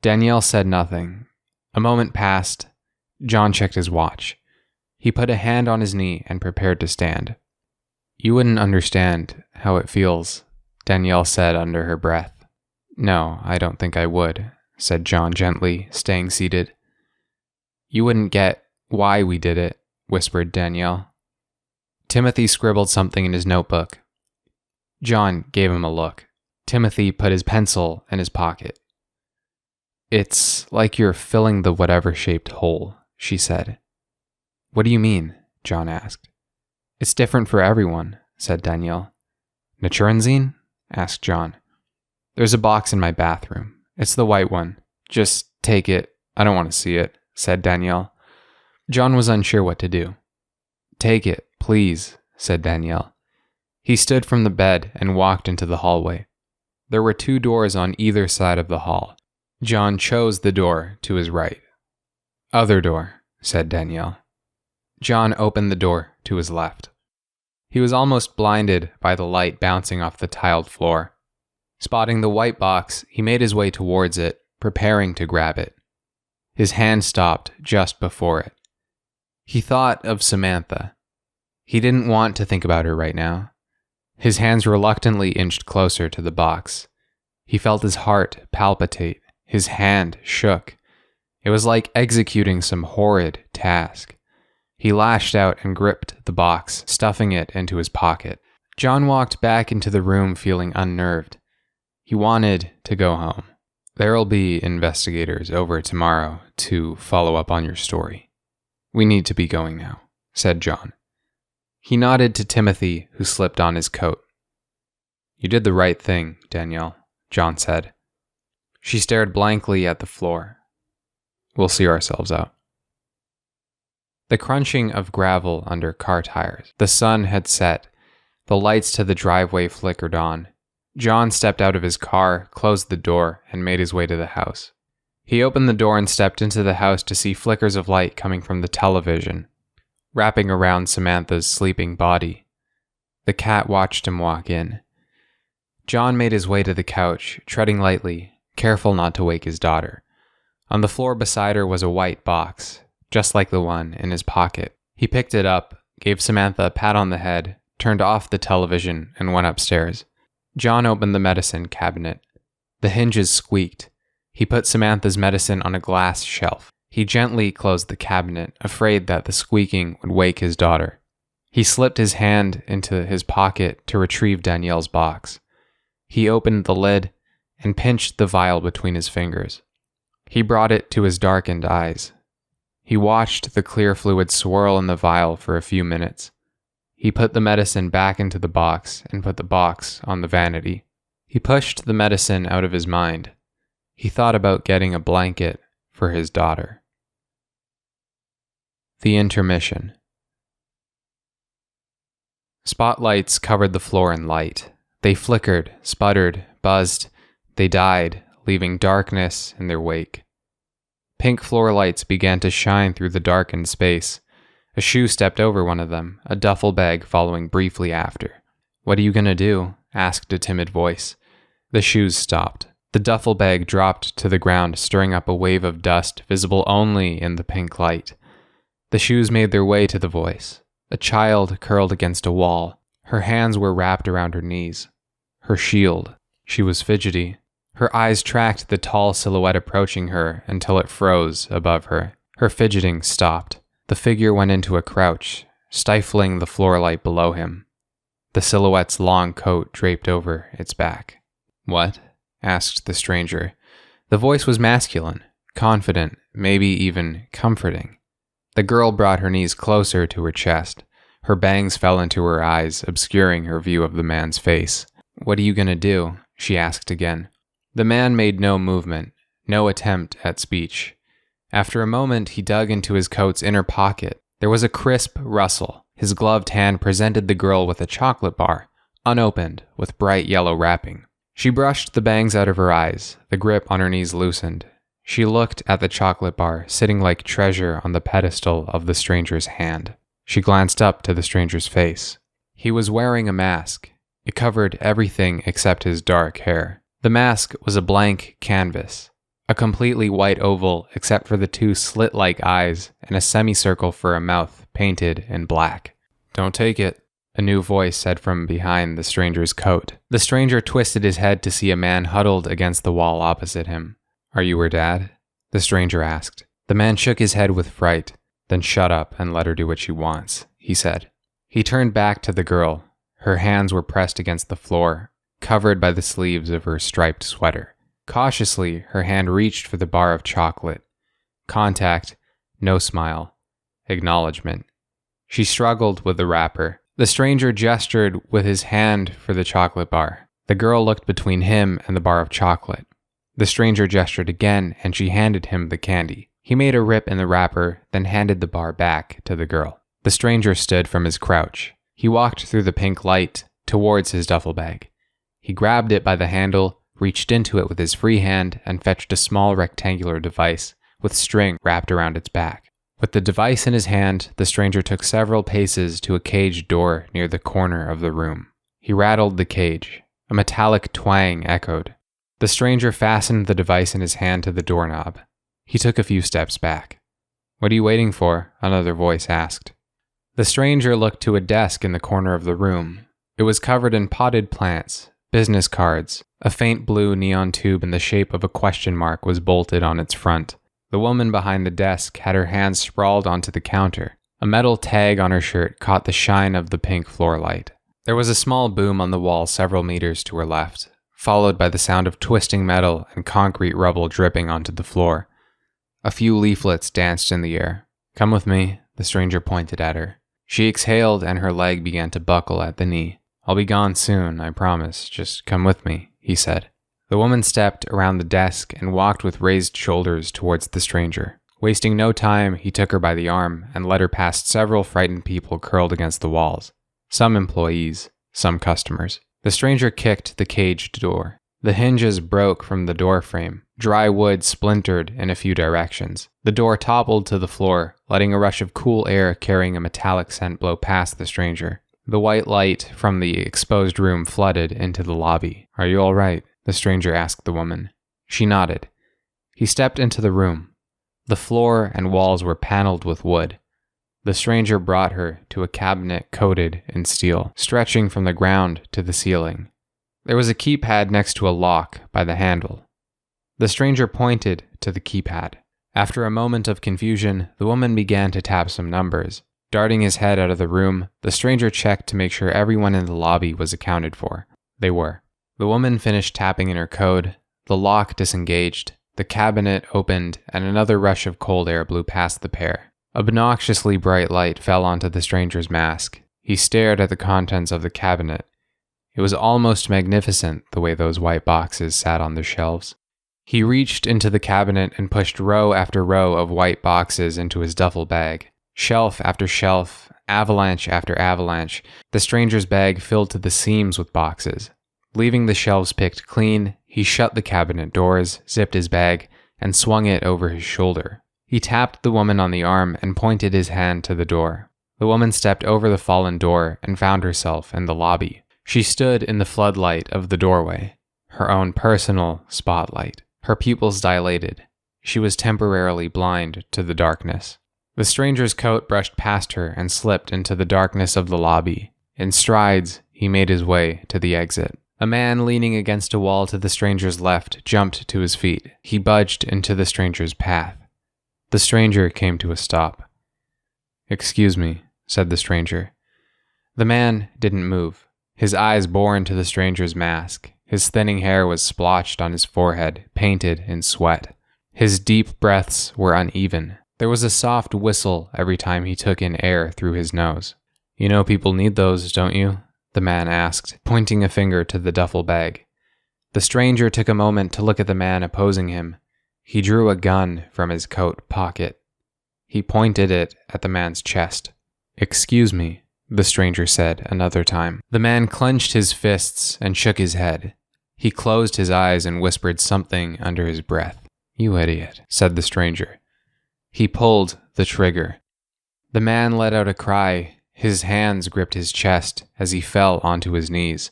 Danielle said nothing. A moment passed. John checked his watch. He put a hand on his knee and prepared to stand. "You wouldn't understand how it feels," Danielle said under her breath. "No, I don't think I would," said John gently, staying seated. "You wouldn't get why we did it," whispered Danielle. Timothy scribbled something in his notebook. John gave him a look. Timothy put his pencil in his pocket. "It's like you're filling the whatever-shaped hole," she said. "What do you mean?" John asked. "It's different for everyone," said Danielle. "Naturenzein?" asked John. "There's a box in my bathroom. It's the white one. Just take it. I don't want to see it," said Danielle. John was unsure what to do. "Take it, please," said Danielle. He stood from the bed and walked into the hallway. There were 2 doors on either side of the hall. John chose the door to his right. "Other door," said Danielle. John opened the door to his left. He was almost blinded by the light bouncing off the tiled floor. Spotting the white box, he made his way towards it, preparing to grab it. His hand stopped just before it. He thought of Samantha. He didn't want to think about her right now. His hands reluctantly inched closer to the box. He felt his heart palpitate. His hand shook. It was like executing some horrid task. He lashed out and gripped the box, stuffing it into his pocket. John walked back into the room feeling unnerved. He wanted to go home. "There'll be investigators over tomorrow to follow up on your story. We need to be going now," said John. He nodded to Timothy, who slipped on his coat. "You did the right thing, Danielle," John said. She stared blankly at the floor. "We'll see ourselves out." The crunching of gravel under car tires. The sun had set. The lights to the driveway flickered on. John stepped out of his car, closed the door, and made his way to the house. He opened the door and stepped into the house to see flickers of light coming from the television, wrapping around Samantha's sleeping body. The cat watched him walk in. John made his way to the couch, treading lightly, careful not to wake his daughter. On the floor beside her was a white box, just like the one in his pocket. He picked it up, gave Samantha a pat on the head, turned off the television, and went upstairs. John opened the medicine cabinet. The hinges squeaked. He put Samantha's medicine on a glass shelf. He gently closed the cabinet, afraid that the squeaking would wake his daughter. He slipped his hand into his pocket to retrieve Danielle's box. He opened the lid and pinched the vial between his fingers. He brought it to his darkened eyes. He watched the clear fluid swirl in the vial for a few minutes. He put the medicine back into the box and put the box on the vanity. He pushed the medicine out of his mind. He thought about getting a blanket for his daughter. The intermission. Spotlights covered the floor in light. They flickered, sputtered, buzzed. They died, leaving darkness in their wake. Pink floor lights began to shine through the darkened space. A shoe stepped over one of them, a duffel bag following briefly after. "What are you gonna do?" asked a timid voice. The shoes stopped. The duffel bag dropped to the ground, stirring up a wave of dust visible only in the pink light. The shoes made their way to the voice. A child curled against a wall. Her hands were wrapped around her knees. Her shield. She was fidgety. Her eyes tracked the tall silhouette approaching her until it froze above her. Her fidgeting stopped. The figure went into a crouch, stifling the floor light below him. The silhouette's long coat draped over its back. "What?" asked the stranger. The voice was masculine, confident, maybe even comforting. The girl brought her knees closer to her chest. Her bangs fell into her eyes, obscuring her view of the man's face. "What are you gonna do?" she asked again. The man made no movement, no attempt at speech. After a moment, he dug into his coat's inner pocket. There was a crisp rustle. His gloved hand presented the girl with a chocolate bar, unopened, with bright yellow wrapping. She brushed the bangs out of her eyes. The grip on her knees loosened. She looked at the chocolate bar, sitting like treasure on the pedestal of the stranger's hand. She glanced up to the stranger's face. He was wearing a mask. It covered everything except his dark hair. The mask was a blank canvas, a completely white oval except for the two slit-like eyes and a semicircle for a mouth painted in black. "Don't take it," a new voice said from behind the stranger's coat. The stranger twisted his head to see a man huddled against the wall opposite him. "Are you her dad?" the stranger asked. The man shook his head with fright. "Then shut up and let her do what she wants," he said. He turned back to the girl. Her hands were pressed against the floor, covered by the sleeves of her striped sweater. Cautiously, her hand reached for the bar of chocolate. Contact, no smile, acknowledgement. She struggled with the wrapper. The stranger gestured with his hand for the chocolate bar. The girl looked between him and the bar of chocolate. The stranger gestured again, and she handed him the candy. He made a rip in the wrapper, then handed the bar back to the girl. The stranger stood from his crouch. He walked through the pink light towards his duffel bag. He grabbed it by the handle, reached into it with his free hand, and fetched a small rectangular device with string wrapped around its back. With the device in his hand, the stranger took several paces to a cage door near the corner of the room. He rattled the cage. A metallic twang echoed. The stranger fastened the device in his hand to the doorknob. He took a few steps back. "What are you waiting for?" another voice asked. The stranger looked to a desk in the corner of the room. It was covered in potted plants, business cards. A faint blue neon tube in the shape of a question mark was bolted on its front. The woman behind the desk had her hands sprawled onto the counter. A metal tag on her shirt caught the shine of the pink floor light. There was a small boom on the wall several meters to her left, followed by the sound of twisting metal and concrete rubble dripping onto the floor. A few leaflets danced in the air. "Come with me," the stranger pointed at her. She exhaled and her leg began to buckle at the knee. "I'll be gone soon, I promise. Just come with me," he said. The woman stepped around the desk and walked with raised shoulders towards the stranger. Wasting no time, he took her by the arm and led her past several frightened people curled against the walls. Some employees, some customers. The stranger kicked the caged door. The hinges broke from the door frame. Dry wood splintered in a few directions. The door toppled to the floor, letting a rush of cool air carrying a metallic scent blow past the stranger. The white light from the exposed room flooded into the lobby. "Are you all right?" the stranger asked the woman. She nodded. He stepped into the room. The floor and walls were paneled with wood. The stranger brought her to a cabinet coated in steel, stretching from the ground to the ceiling. There was a keypad next to a lock by the handle. The stranger pointed to the keypad. After a moment of confusion, the woman began to tap some numbers. Darting his head out of the room, the stranger checked to make sure everyone in the lobby was accounted for. They were. The woman finished tapping in her code, the lock disengaged, the cabinet opened, and another rush of cold air blew past the pair. Obnoxiously bright light fell onto the stranger's mask. He stared at the contents of the cabinet. It was almost magnificent the way those white boxes sat on the shelves. He reached into the cabinet and pushed row after row of white boxes into his duffel bag. Shelf after shelf, avalanche after avalanche, the stranger's bag filled to the seams with boxes. Leaving the shelves picked clean, he shut the cabinet doors, zipped his bag, and swung it over his shoulder. He tapped the woman on the arm and pointed his hand to the door. The woman stepped over the fallen door and found herself in the lobby. She stood in the floodlight of the doorway, her own personal spotlight. Her pupils dilated. She was temporarily blind to the darkness. The stranger's coat brushed past her and slipped into the darkness of the lobby. In strides, he made his way to the exit. A man leaning against a wall to the stranger's left jumped to his feet. He budged into the stranger's path. The stranger came to a stop. "Excuse me," said the stranger. The man didn't move. His eyes bore into the stranger's mask. His thinning hair was splotched on his forehead, painted in sweat. His deep breaths were uneven. There was a soft whistle every time he took in air through his nose. "You know people need those, don't you?" the man asked, pointing a finger to the duffel bag. The stranger took a moment to look at the man opposing him. He drew a gun from his coat pocket. He pointed it at the man's chest. "Excuse me," the stranger said another time. The man clenched his fists and shook his head. He closed his eyes and whispered something under his breath. "You idiot," said the stranger. He pulled the trigger. The man let out a cry. His hands gripped his chest as he fell onto his knees.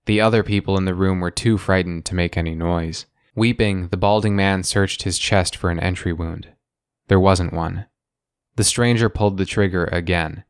The other people in the room were too frightened to make any noise. Weeping, the balding man searched his chest for an entry wound. There wasn't one. The stranger pulled the trigger again.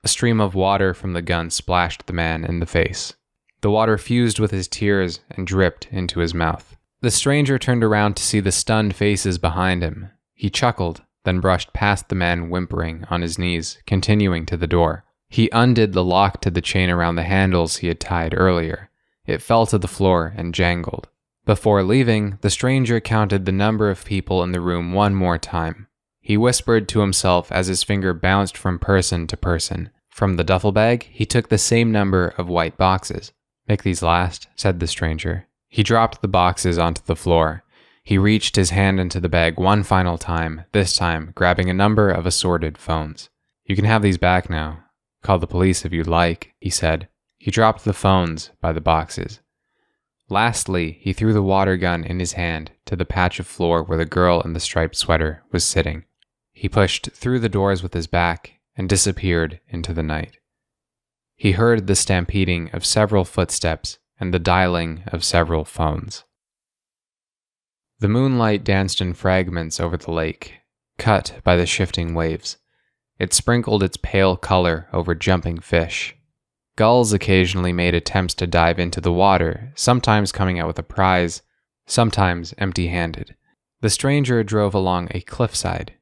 A stream of water from the gun splashed the man in the face. The water fused with his tears and dripped into his mouth. The stranger turned around to see the stunned faces behind him. He chuckled, then brushed past the man whimpering on his knees, continuing to the door. He undid the lock to the chain around the handles he had tied earlier. It fell to the floor and jangled. Before leaving, the stranger counted the number of people in the room one more time. He whispered to himself as his finger bounced from person to person. From the duffel bag, he took the same number of white boxes. "Make these last," said the stranger. He dropped the boxes onto the floor. He reached his hand into the bag one final time, this time grabbing a number of assorted phones. "You can have these back now. Call the police if you'd like," he said. He dropped the phones by the boxes. Lastly, he threw the water gun in his hand to the patch of floor where the girl in the striped sweater was sitting. He pushed through the doors with his back and disappeared into the night. He heard the stampeding of several footsteps and the dialing of several phones. The moonlight danced in fragments over the lake, cut by the shifting waves. It sprinkled its pale color over jumping fish. Gulls occasionally made attempts to dive into the water, sometimes coming out with a prize, sometimes empty-handed. The stranger drove along a cliffside.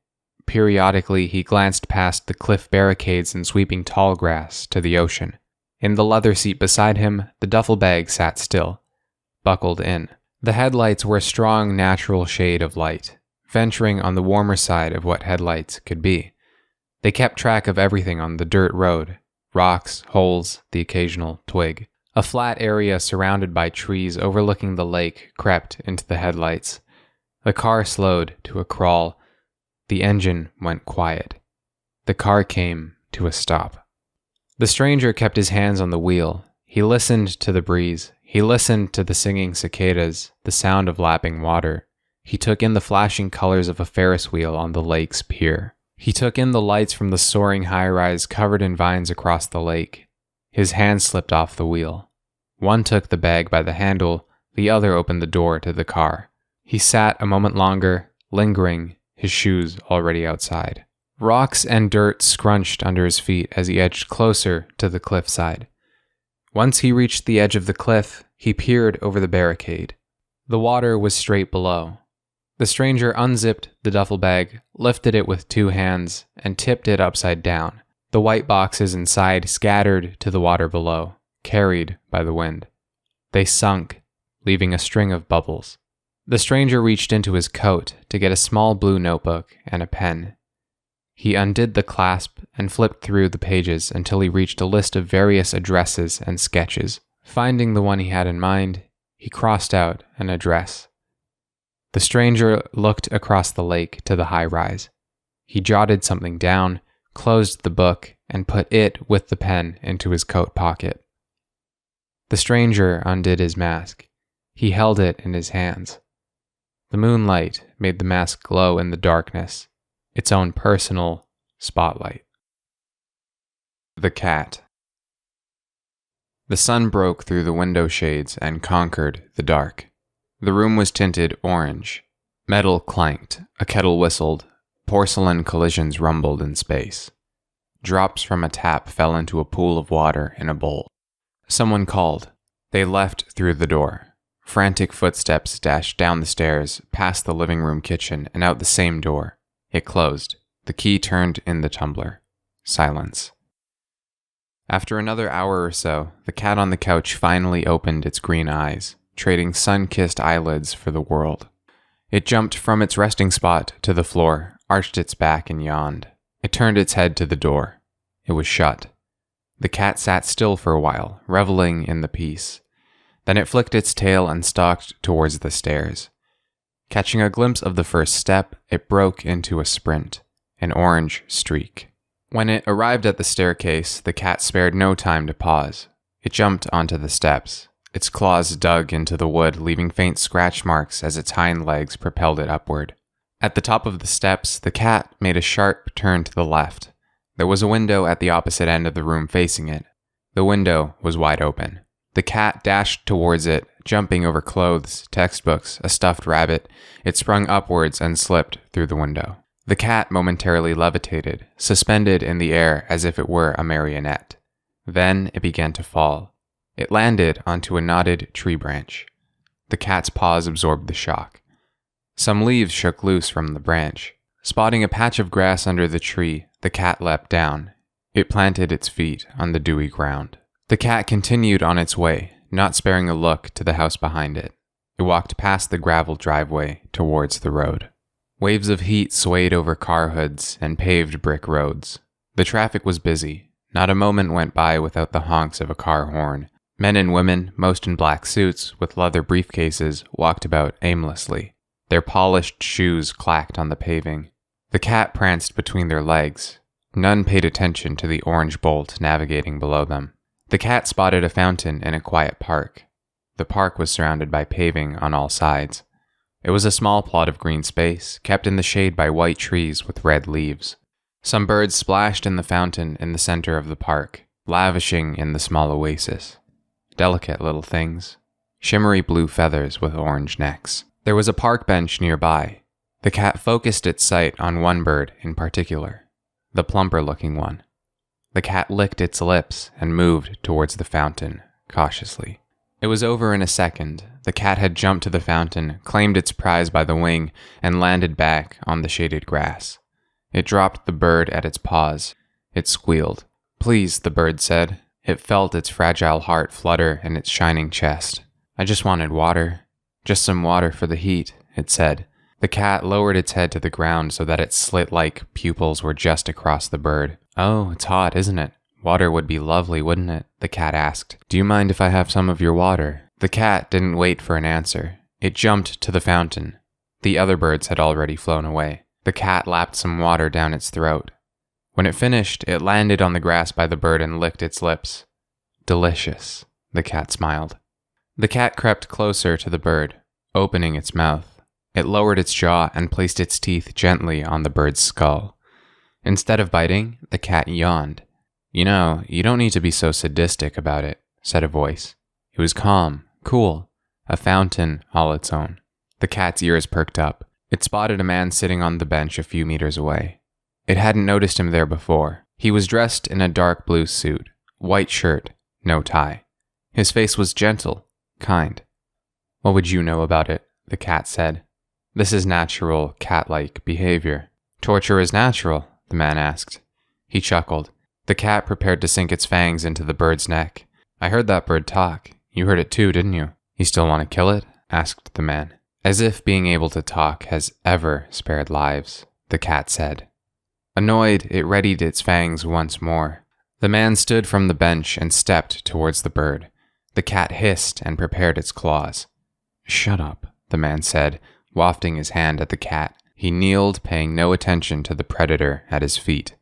Periodically, he glanced past the cliff barricades and sweeping tall grass to the ocean. In the leather seat beside him, the duffel bag sat still, buckled in. The headlights were a strong natural shade of light, venturing on the warmer side of what headlights could be. They kept track of everything on the dirt road, rocks, holes, the occasional twig. A flat area surrounded by trees overlooking the lake crept into the headlights. The car slowed to a crawl. The engine went quiet. The car came to a stop. The stranger kept his hands on the wheel. He listened to the breeze. He listened to the singing cicadas, the sound of lapping water. He took in the flashing colors of a Ferris wheel on the lake's pier. He took in the lights from the soaring high-rise covered in vines across the lake. His hand slipped off the wheel. One took the bag by the handle, the other opened the door to the car. He sat a moment longer, lingering, his shoes already outside. Rocks and dirt scrunched under his feet as he edged closer to the cliffside. Once he reached the edge of the cliff, he peered over the barricade. The water was straight below. The stranger unzipped the duffel bag, lifted it with 2 hands, and tipped it upside down. The white boxes inside scattered to the water below, carried by the wind. They sunk, leaving a string of bubbles. The stranger reached into his coat to get a small blue notebook and a pen. He undid the clasp and flipped through the pages until he reached a list of various addresses and sketches. Finding the one he had in mind, he crossed out an address. The stranger looked across the lake to the high-rise. He jotted something down, closed the book, and put it with the pen into his coat pocket. The stranger undid his mask. He held it in his hands. The moonlight made the mask glow in the darkness, its own personal spotlight. The cat. The sun broke through the window shades and conquered the dark. The room was tinted orange. Metal clanked, a kettle whistled, porcelain collisions rumbled in space. Drops from a tap fell into a pool of water in a bowl. Someone called. They left through the door. Frantic footsteps dashed down the stairs, past the living room kitchen, and out the same door. It closed. The key turned in the tumbler. Silence. After another hour or so, the cat on the couch finally opened its green eyes, trading sun-kissed eyelids for the world. It jumped from its resting spot to the floor, arched its back and yawned. It turned its head to the door. It was shut. The cat sat still for a while, reveling in the peace. Then it flicked its tail and stalked towards the stairs. Catching a glimpse of the first step, it broke into a sprint, an orange streak. When it arrived at the staircase, the cat spared no time to pause. It jumped onto the steps. Its claws dug into the wood, leaving faint scratch marks as its hind legs propelled it upward. At the top of the steps, the cat made a sharp turn to the left. There was a window at the opposite end of the room facing it. The window was wide open. The cat dashed towards it, jumping over clothes, textbooks, a stuffed rabbit. It sprung upwards and slipped through the window. The cat momentarily levitated, suspended in the air as if it were a marionette. Then it began to fall. It landed onto a knotted tree branch. The cat's paws absorbed the shock. Some leaves shook loose from the branch. Spotting a patch of grass under the tree, the cat leapt down. It planted its feet on the dewy ground. The cat continued on its way, not sparing a look to the house behind it. It walked past the gravel driveway towards the road. Waves of heat swayed over car hoods and paved brick roads. The traffic was busy. Not a moment went by without the honks of a car horn. Men and women, most in black suits with leather briefcases, walked about aimlessly. Their polished shoes clacked on the paving. The cat pranced between their legs. None paid attention to the orange bolt navigating below them. The cat spotted a fountain in a quiet park. The park was surrounded by paving on all sides. It was a small plot of green space, kept in the shade by white trees with red leaves. Some birds splashed in the fountain in the center of the park, lavishing in the small oasis. Delicate little things. Shimmery blue feathers with orange necks. There was a park bench nearby. The cat focused its sight on one bird in particular, the plumper-looking one. The cat licked its lips and moved towards the fountain, cautiously. It was over in a second. The cat had jumped to the fountain, claimed its prize by the wing, and landed back on the shaded grass. It dropped the bird at its paws. It squealed. "Please," the bird said. It felt its fragile heart flutter in its shining chest. "I just wanted water. Just some water for the heat," it said. The cat lowered its head to the ground so that its slit-like pupils were just across the bird. "Oh, it's hot, isn't it? Water would be lovely, wouldn't it?" the cat asked. "Do you mind if I have some of your water?" The cat didn't wait for an answer. It jumped to the fountain. The other birds had already flown away. The cat lapped some water down its throat. When it finished, it landed on the grass by the bird and licked its lips. "Delicious," the cat smiled. The cat crept closer to the bird, opening its mouth. It lowered its jaw and placed its teeth gently on the bird's skull. Instead of biting, the cat yawned. You know, you don't need to be so sadistic about it, said a voice. It was calm, cool, a fountain all its own. The cat's ears perked up. It spotted a man sitting on the bench a few meters away. It hadn't noticed him there before. He was dressed in a dark blue suit, white shirt, no tie. His face was gentle, kind. What would you know about it? The cat said. This is natural, cat-like behavior. Torture is natural, the man asked. He chuckled. The cat prepared to sink its fangs into the bird's neck. I heard that bird talk. You heard it too, didn't you? You still want to kill it? Asked the man. As if being able to talk has ever spared lives, the cat said. Annoyed, it readied its fangs once more. The man stood from the bench and stepped towards the bird. The cat hissed and prepared its claws. Shut up, the man said, wafting his hand at the cat. He kneeled, paying no attention to the predator at his feet.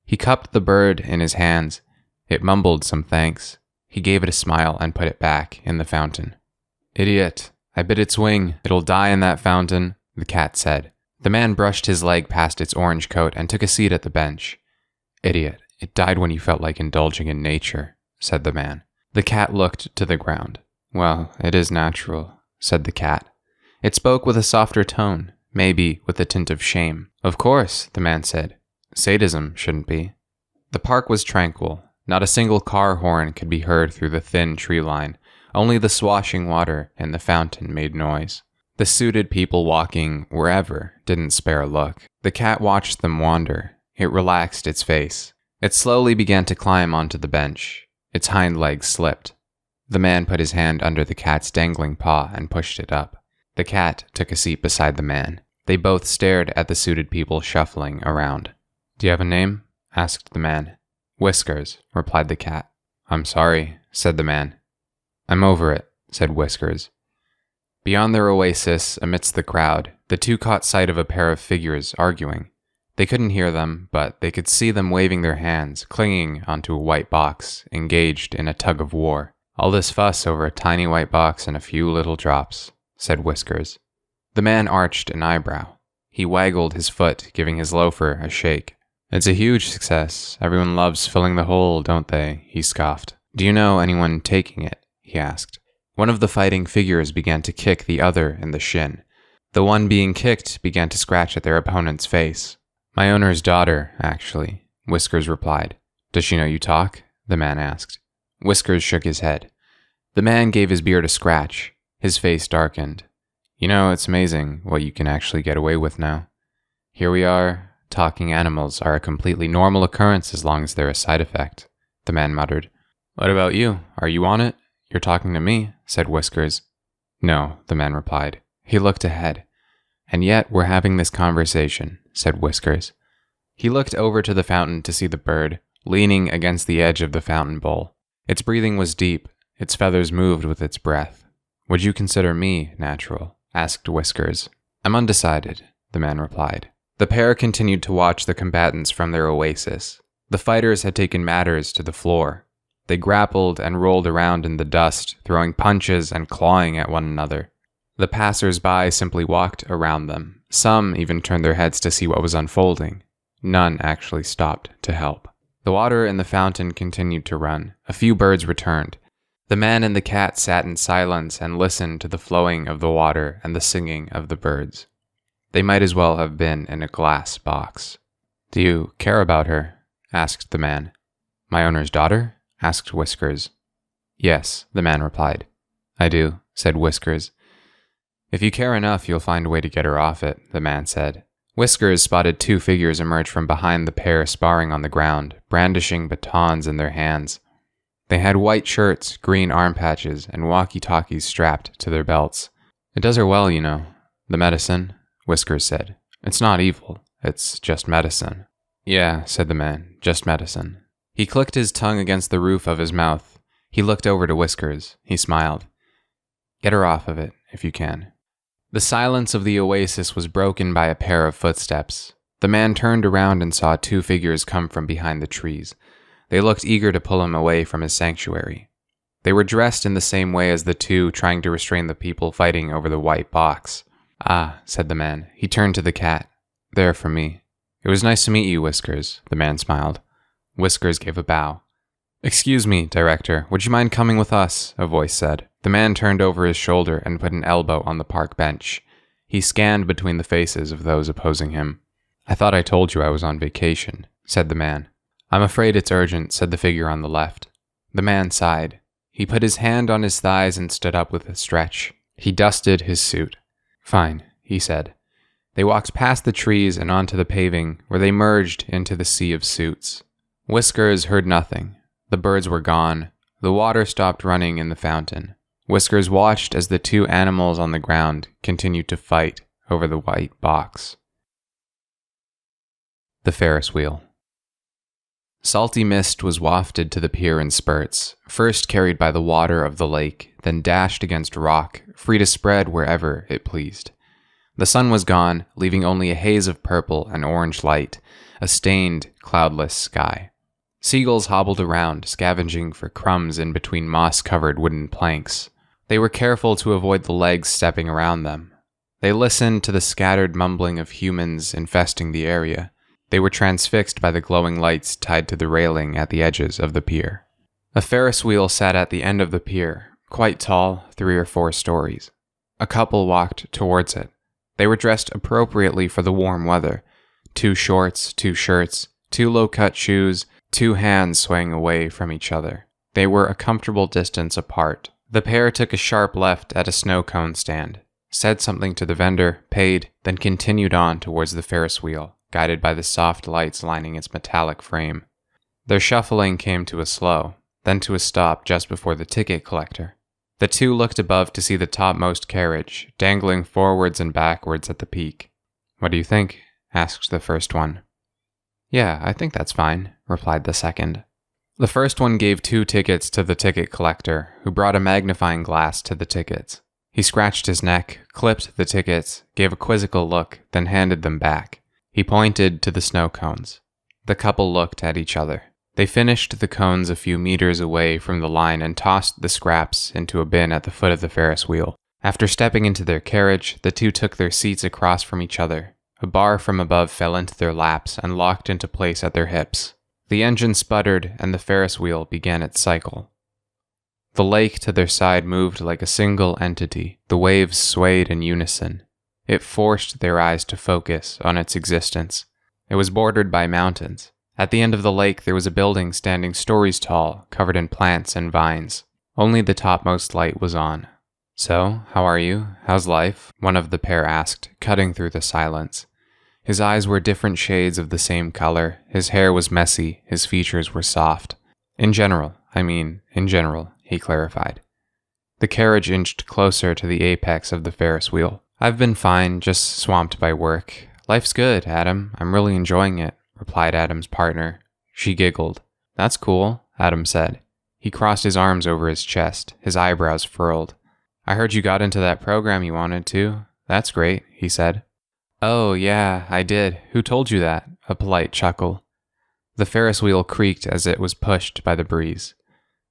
He cupped the bird in his hands. It mumbled some thanks. He gave it a smile and put it back in the fountain. Idiot, I bit its wing. It'll die in that fountain, the cat said. The man brushed his leg past its orange coat and took a seat at the bench. Idiot, it died when you felt like indulging in nature, said the man. The cat looked to the ground. Well, it is natural, said the cat. It spoke with a softer tone, maybe with a tint of shame. Of course, the man said. Sadism shouldn't be. The park was tranquil. Not a single car horn could be heard through the thin tree line. Only the swashing water in the fountain made noise. The suited people walking wherever didn't spare a look. The cat watched them wander. It relaxed its face. It slowly began to climb onto the bench. Its hind legs slipped. The man put his hand under the cat's dangling paw and pushed it up. The cat took a seat beside the man. They both stared at the suited people shuffling around. Do you have a name? Asked the man. Whiskers, replied the cat. I'm sorry, said the man. I'm over it, said Whiskers. Beyond their oasis, amidst the crowd, the two caught sight of a pair of figures arguing. They couldn't hear them, but they could see them waving their hands, clinging onto a white box, engaged in a tug of war. All this fuss over a tiny white box and a few little drops, said Whiskers. The man arched an eyebrow. He waggled his foot, giving his loafer a shake. It's a huge success. Everyone loves filling the hole, don't they? He scoffed. Do you know anyone taking it? He asked. One of the fighting figures began to kick the other in the shin. The one being kicked began to scratch at their opponent's face. My owner's daughter, actually, Whiskers replied. Does she know you talk? The man asked. Whiskers shook his head. The man gave his beard a scratch. His face darkened. You know, it's amazing what you can actually get away with now. Here we are. Talking animals are a completely normal occurrence as long as they're a side effect, the man muttered. What about you? Are you on it? You're talking to me, said Whiskers. No, the man replied. He looked ahead. And yet we're having this conversation, said Whiskers. He looked over to the fountain to see the bird, leaning against the edge of the fountain bowl. Its breathing was deep. Its feathers moved with its breath. Would you consider me natural? Asked Whiskers. I'm undecided, the man replied. The pair continued to watch the combatants from their oasis. The fighters had taken matters to the floor. They grappled and rolled around in the dust, throwing punches and clawing at one another. The passers-by simply walked around them. Some even turned their heads to see what was unfolding. None actually stopped to help. The water in the fountain continued to run. A few birds returned. The man and the cat sat in silence and listened to the flowing of the water and the singing of the birds. They might as well have been in a glass box. Do you care about her? Asked the man. My owner's daughter? Asked Whiskers. Yes, the man replied. I do, said Whiskers. If you care enough, you'll find a way to get her off it, the man said. Whiskers spotted two figures emerge from behind the pair sparring on the ground, brandishing batons in their hands. They had white shirts, green arm patches, and walkie-talkies strapped to their belts. It does her well, you know. The medicine, Whiskers said. It's not evil. It's just medicine. Yeah, said the man. Just medicine. He clicked his tongue against the roof of his mouth. He looked over to Whiskers. He smiled. Get her off of it, if you can. The silence of the oasis was broken by a pair of footsteps. The man turned around and saw two figures come from behind the trees. They looked eager to pull him away from his sanctuary. They were dressed in the same way as the two trying to restrain the people fighting over the white box. Ah, said the man. He turned to the cat. They're for me. It was nice to meet you, Whiskers, the man smiled. Whiskers gave a bow. "Excuse me, Director, would you mind coming with us?" a voice said. The man turned over his shoulder and put an elbow on the park bench. He scanned between the faces of those opposing him. "I thought I told you I was on vacation," said the man. "I'm afraid it's urgent," said the figure on the left. The man sighed. He put his hand on his thighs and stood up with a stretch. He dusted his suit. "Fine," he said. They walked past the trees and onto the paving, where they merged into the sea of suits. Whiskers heard nothing. The birds were gone. The water stopped running in the fountain. Whiskers watched as the two animals on the ground continued to fight over the white box. The Ferris wheel. Salty mist was wafted to the pier in spurts, first carried by the water of the lake, then dashed against rock, free to spread wherever it pleased. The sun was gone, leaving only a haze of purple and orange light, a stained, cloudless sky. Seagulls hobbled around, scavenging for crumbs in between moss-covered wooden planks. They were careful to avoid the legs stepping around them. They listened to the scattered mumbling of humans infesting the area. They were transfixed by the glowing lights tied to the railing at the edges of the pier. A Ferris wheel sat at the end of the pier, quite tall, 3 or 4 stories. A couple walked towards it. They were dressed appropriately for the warm weather. 2 shorts, 2 shirts, 2 low-cut shoes, 2 hands swaying away from each other. They were a comfortable distance apart. The pair took a sharp left at a snow cone stand, said something to the vendor, paid, then continued on towards the Ferris wheel, guided by the soft lights lining its metallic frame. Their shuffling came to a slow, then to a stop just before the ticket collector. The two looked above to see the topmost carriage, dangling forwards and backwards at the peak. "What do you think?" asked the first one. "Yeah, I think that's fine," replied the second. The first one gave 2 tickets to the ticket collector, who brought a magnifying glass to the tickets. He scratched his neck, clipped the tickets, gave a quizzical look, then handed them back. He pointed to the snow cones. The couple looked at each other. They finished the cones a few meters away from the line and tossed the scraps into a bin at the foot of the Ferris wheel. After stepping into their carriage, the two took their seats across from each other. A bar from above fell into their laps and locked into place at their hips. The engine sputtered and the Ferris wheel began its cycle. The lake to their side moved like a single entity. The waves swayed in unison. It forced their eyes to focus on its existence. It was bordered by mountains. At the end of the lake there was a building standing stories tall, covered in plants and vines. Only the topmost light was on. "So, how are you? How's life?" one of the pair asked, cutting through the silence. His eyes were different shades of the same color, his hair was messy, his features were soft. In general, he clarified. The carriage inched closer to the apex of the Ferris wheel. "I've been fine, just swamped by work. Life's good, Adam. I'm really enjoying it," replied Adam's partner. She giggled. "That's cool," Adam said. He crossed his arms over his chest, his eyebrows furrowed. "I heard you got into that program you wanted to. That's great," he said. "Oh, yeah, I did. Who told you that?" A polite chuckle. The Ferris wheel creaked as it was pushed by the breeze.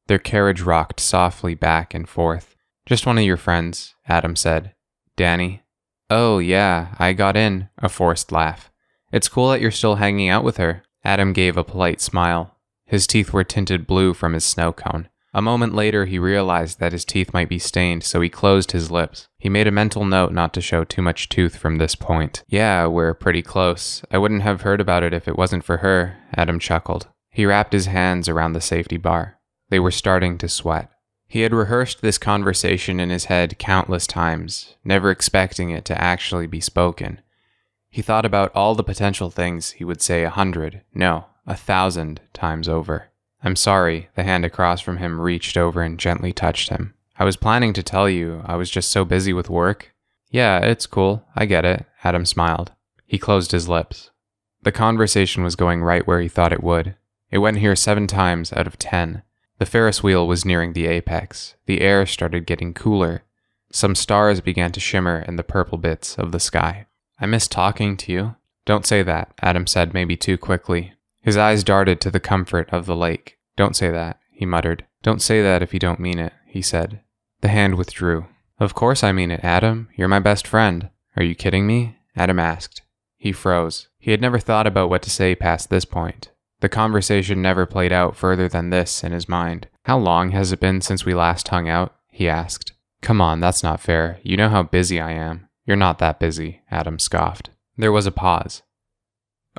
Their carriage rocked softly back and forth. "Just one of your friends," Adam said. "Danny?" "Oh, yeah, I got in," a forced laugh. "It's cool that you're still hanging out with her." Adam gave a polite smile. His teeth were tinted blue from his snow cone. A moment later, he realized that his teeth might be stained, so he closed his lips. He made a mental note not to show too much tooth from this point. "Yeah, we're pretty close. I wouldn't have heard about it if it wasn't for her," Adam chuckled. He wrapped his hands around the safety bar. They were starting to sweat. He had rehearsed this conversation in his head countless times, never expecting it to actually be spoken. He thought about all the potential things he would say 100, no, 1,000 times over. "I'm sorry," the hand across from him reached over and gently touched him. "I was planning to tell you, I was just so busy with work." "Yeah, it's cool, I get it," Adam smiled. He closed his lips. The conversation was going right where he thought it would. It went here 7 times out of 10. The Ferris wheel was nearing the apex. The air started getting cooler. Some stars began to shimmer in the purple bits of the sky. "I miss talking to you." "Don't say that," Adam said maybe too quickly. His eyes darted to the comfort of the lake. "Don't say that," he muttered. "Don't say that if you don't mean it," he said. The hand withdrew. "Of course I mean it, Adam. You're my best friend." "Are you kidding me?" Adam asked. He froze. He had never thought about what to say past this point. The conversation never played out further than this in his mind. How long has it been since we last hung out? He asked. Come on, that's not fair. You know how busy I am. You're not that busy, Adam scoffed. There was a pause.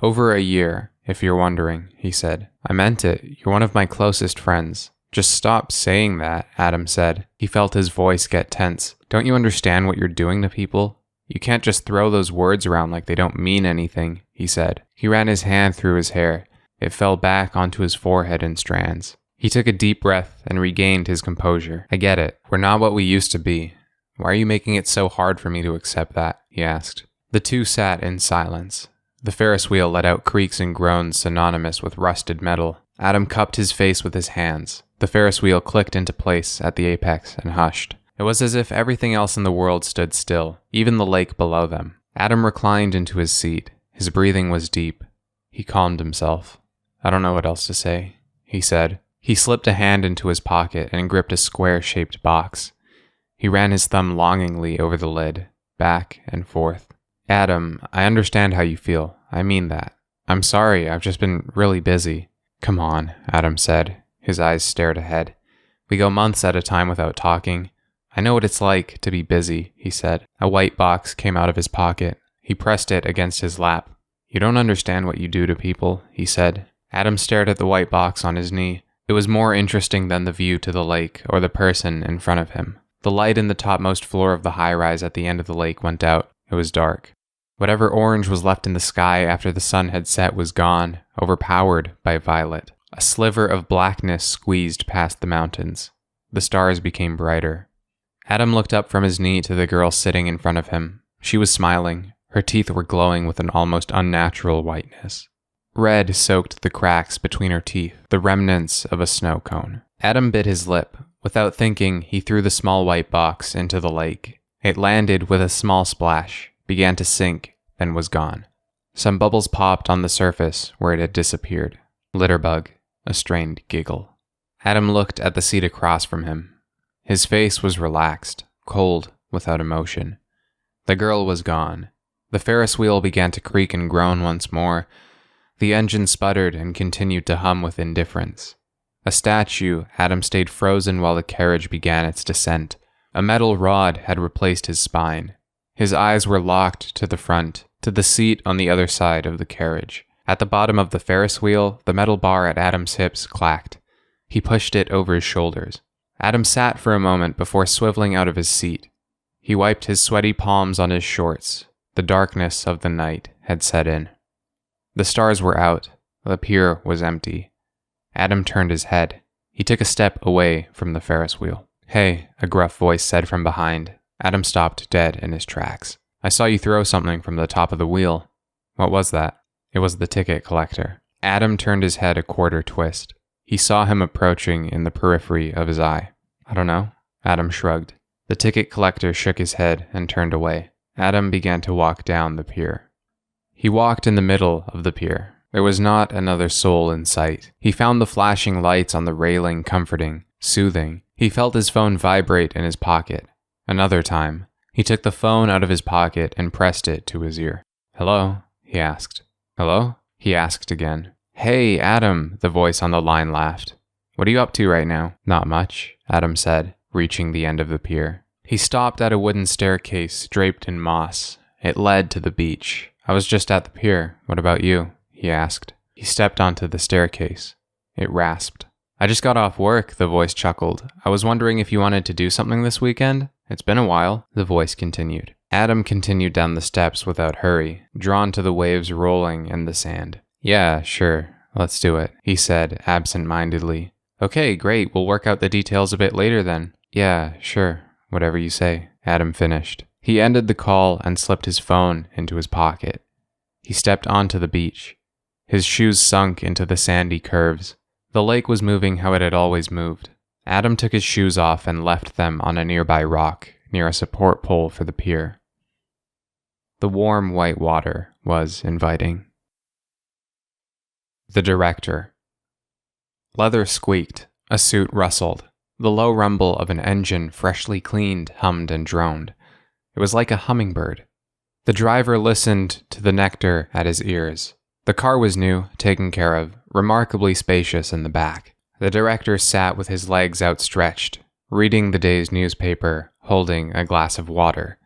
Over a year, if you're wondering, he said. I meant it. You're one of my closest friends. Just stop saying that, Adam said. He felt his voice get tense. Don't you understand what you're doing to people? You can't just throw those words around like they don't mean anything, he said. He ran his hand through his hair. It fell back onto his forehead in strands. He took a deep breath and regained his composure. I get it. We're not what we used to be. Why are you making it so hard for me to accept that? He asked. The two sat in silence. The Ferris wheel let out creaks and groans synonymous with rusted metal. Adam cupped his face with his hands. The Ferris wheel clicked into place at the apex and hushed. It was as if everything else in the world stood still, even the lake below them. Adam reclined into his seat. His breathing was deep. He calmed himself. I don't know what else to say, he said. He slipped a hand into his pocket and gripped a square-shaped box. He ran his thumb longingly over the lid, back and forth. Adam, I understand how you feel. I mean that. I'm sorry, I've just been really busy. Come on, Adam said. His eyes stared ahead. We go months at a time without talking. I know what it's like to be busy, he said. A white box came out of his pocket. He pressed it against his lap. You don't understand what you do to people, he said. Adam stared at the white box on his knee. It was more interesting than the view to the lake or the person in front of him. The light in the topmost floor of the high-rise at the end of the lake went out. It was dark. Whatever orange was left in the sky after the sun had set was gone, overpowered by violet. A sliver of blackness squeezed past the mountains. The stars became brighter. Adam looked up from his knee to the girl sitting in front of him. She was smiling. Her teeth were glowing with an almost unnatural whiteness. Red soaked the cracks between her teeth, the remnants of a snow cone. Adam bit his lip. Without thinking, he threw the small white box into the lake. It landed with a small splash, began to sink, then was gone. Some bubbles popped on the surface where it had disappeared. Litterbug, a strained giggle. Adam looked at the seat across from him. His face was relaxed, cold, without emotion. The girl was gone. The Ferris wheel began to creak and groan once more. The engine sputtered and continued to hum with indifference. A statue, Adam stayed frozen while the carriage began its descent. A metal rod had replaced his spine. His eyes were locked to the front, to the seat on the other side of the carriage. At the bottom of the Ferris wheel, the metal bar at Adam's hips clacked. He pushed it over his shoulders. Adam sat for a moment before swiveling out of his seat. He wiped his sweaty palms on his shorts. The darkness of the night had set in. The stars were out. The pier was empty. Adam turned his head. He took a step away from the Ferris wheel. Hey, a gruff voice said from behind. Adam stopped dead in his tracks. I saw you throw something from the top of the wheel. What was that? It was the ticket collector. Adam turned his head a quarter twist. He saw him approaching in the periphery of his eye. I don't know. Adam shrugged. The ticket collector shook his head and turned away. Adam began to walk down the pier. He walked in the middle of the pier. There was not another soul in sight. He found the flashing lights on the railing comforting, soothing. He felt his phone vibrate in his pocket. Another time, he took the phone out of his pocket and pressed it to his ear. Hello? He asked. Hello? He asked again. Hey, Adam, the voice on the line laughed. What are you up to right now? Not much, Adam said, reaching the end of the pier. He stopped at a wooden staircase draped in moss. It led to the beach. I was just at the pier. What about you? He asked. He stepped onto the staircase. It rasped. I just got off work, the voice chuckled. I was wondering if you wanted to do something this weekend? It's been a while, the voice continued. Adam continued down the steps without hurry, drawn to the waves rolling in the sand. Yeah, sure, let's do it, he said absent-mindedly. Okay, great, we'll work out the details a bit later then. Yeah, sure, whatever you say, Adam finished. He ended the call and slipped his phone into his pocket. He stepped onto the beach. His shoes sunk into the sandy curves. The lake was moving how it had always moved. Adam took his shoes off and left them on a nearby rock, near a support pole for the pier. The warm white water was inviting. The director. Leather squeaked. A suit rustled. The low rumble of an engine freshly cleaned hummed and droned. It was like a hummingbird. The driver listened to the nectar at his ears. The car was new, taken care of, remarkably spacious in the back. The director sat with his legs outstretched, reading the day's newspaper, holding a glass of water.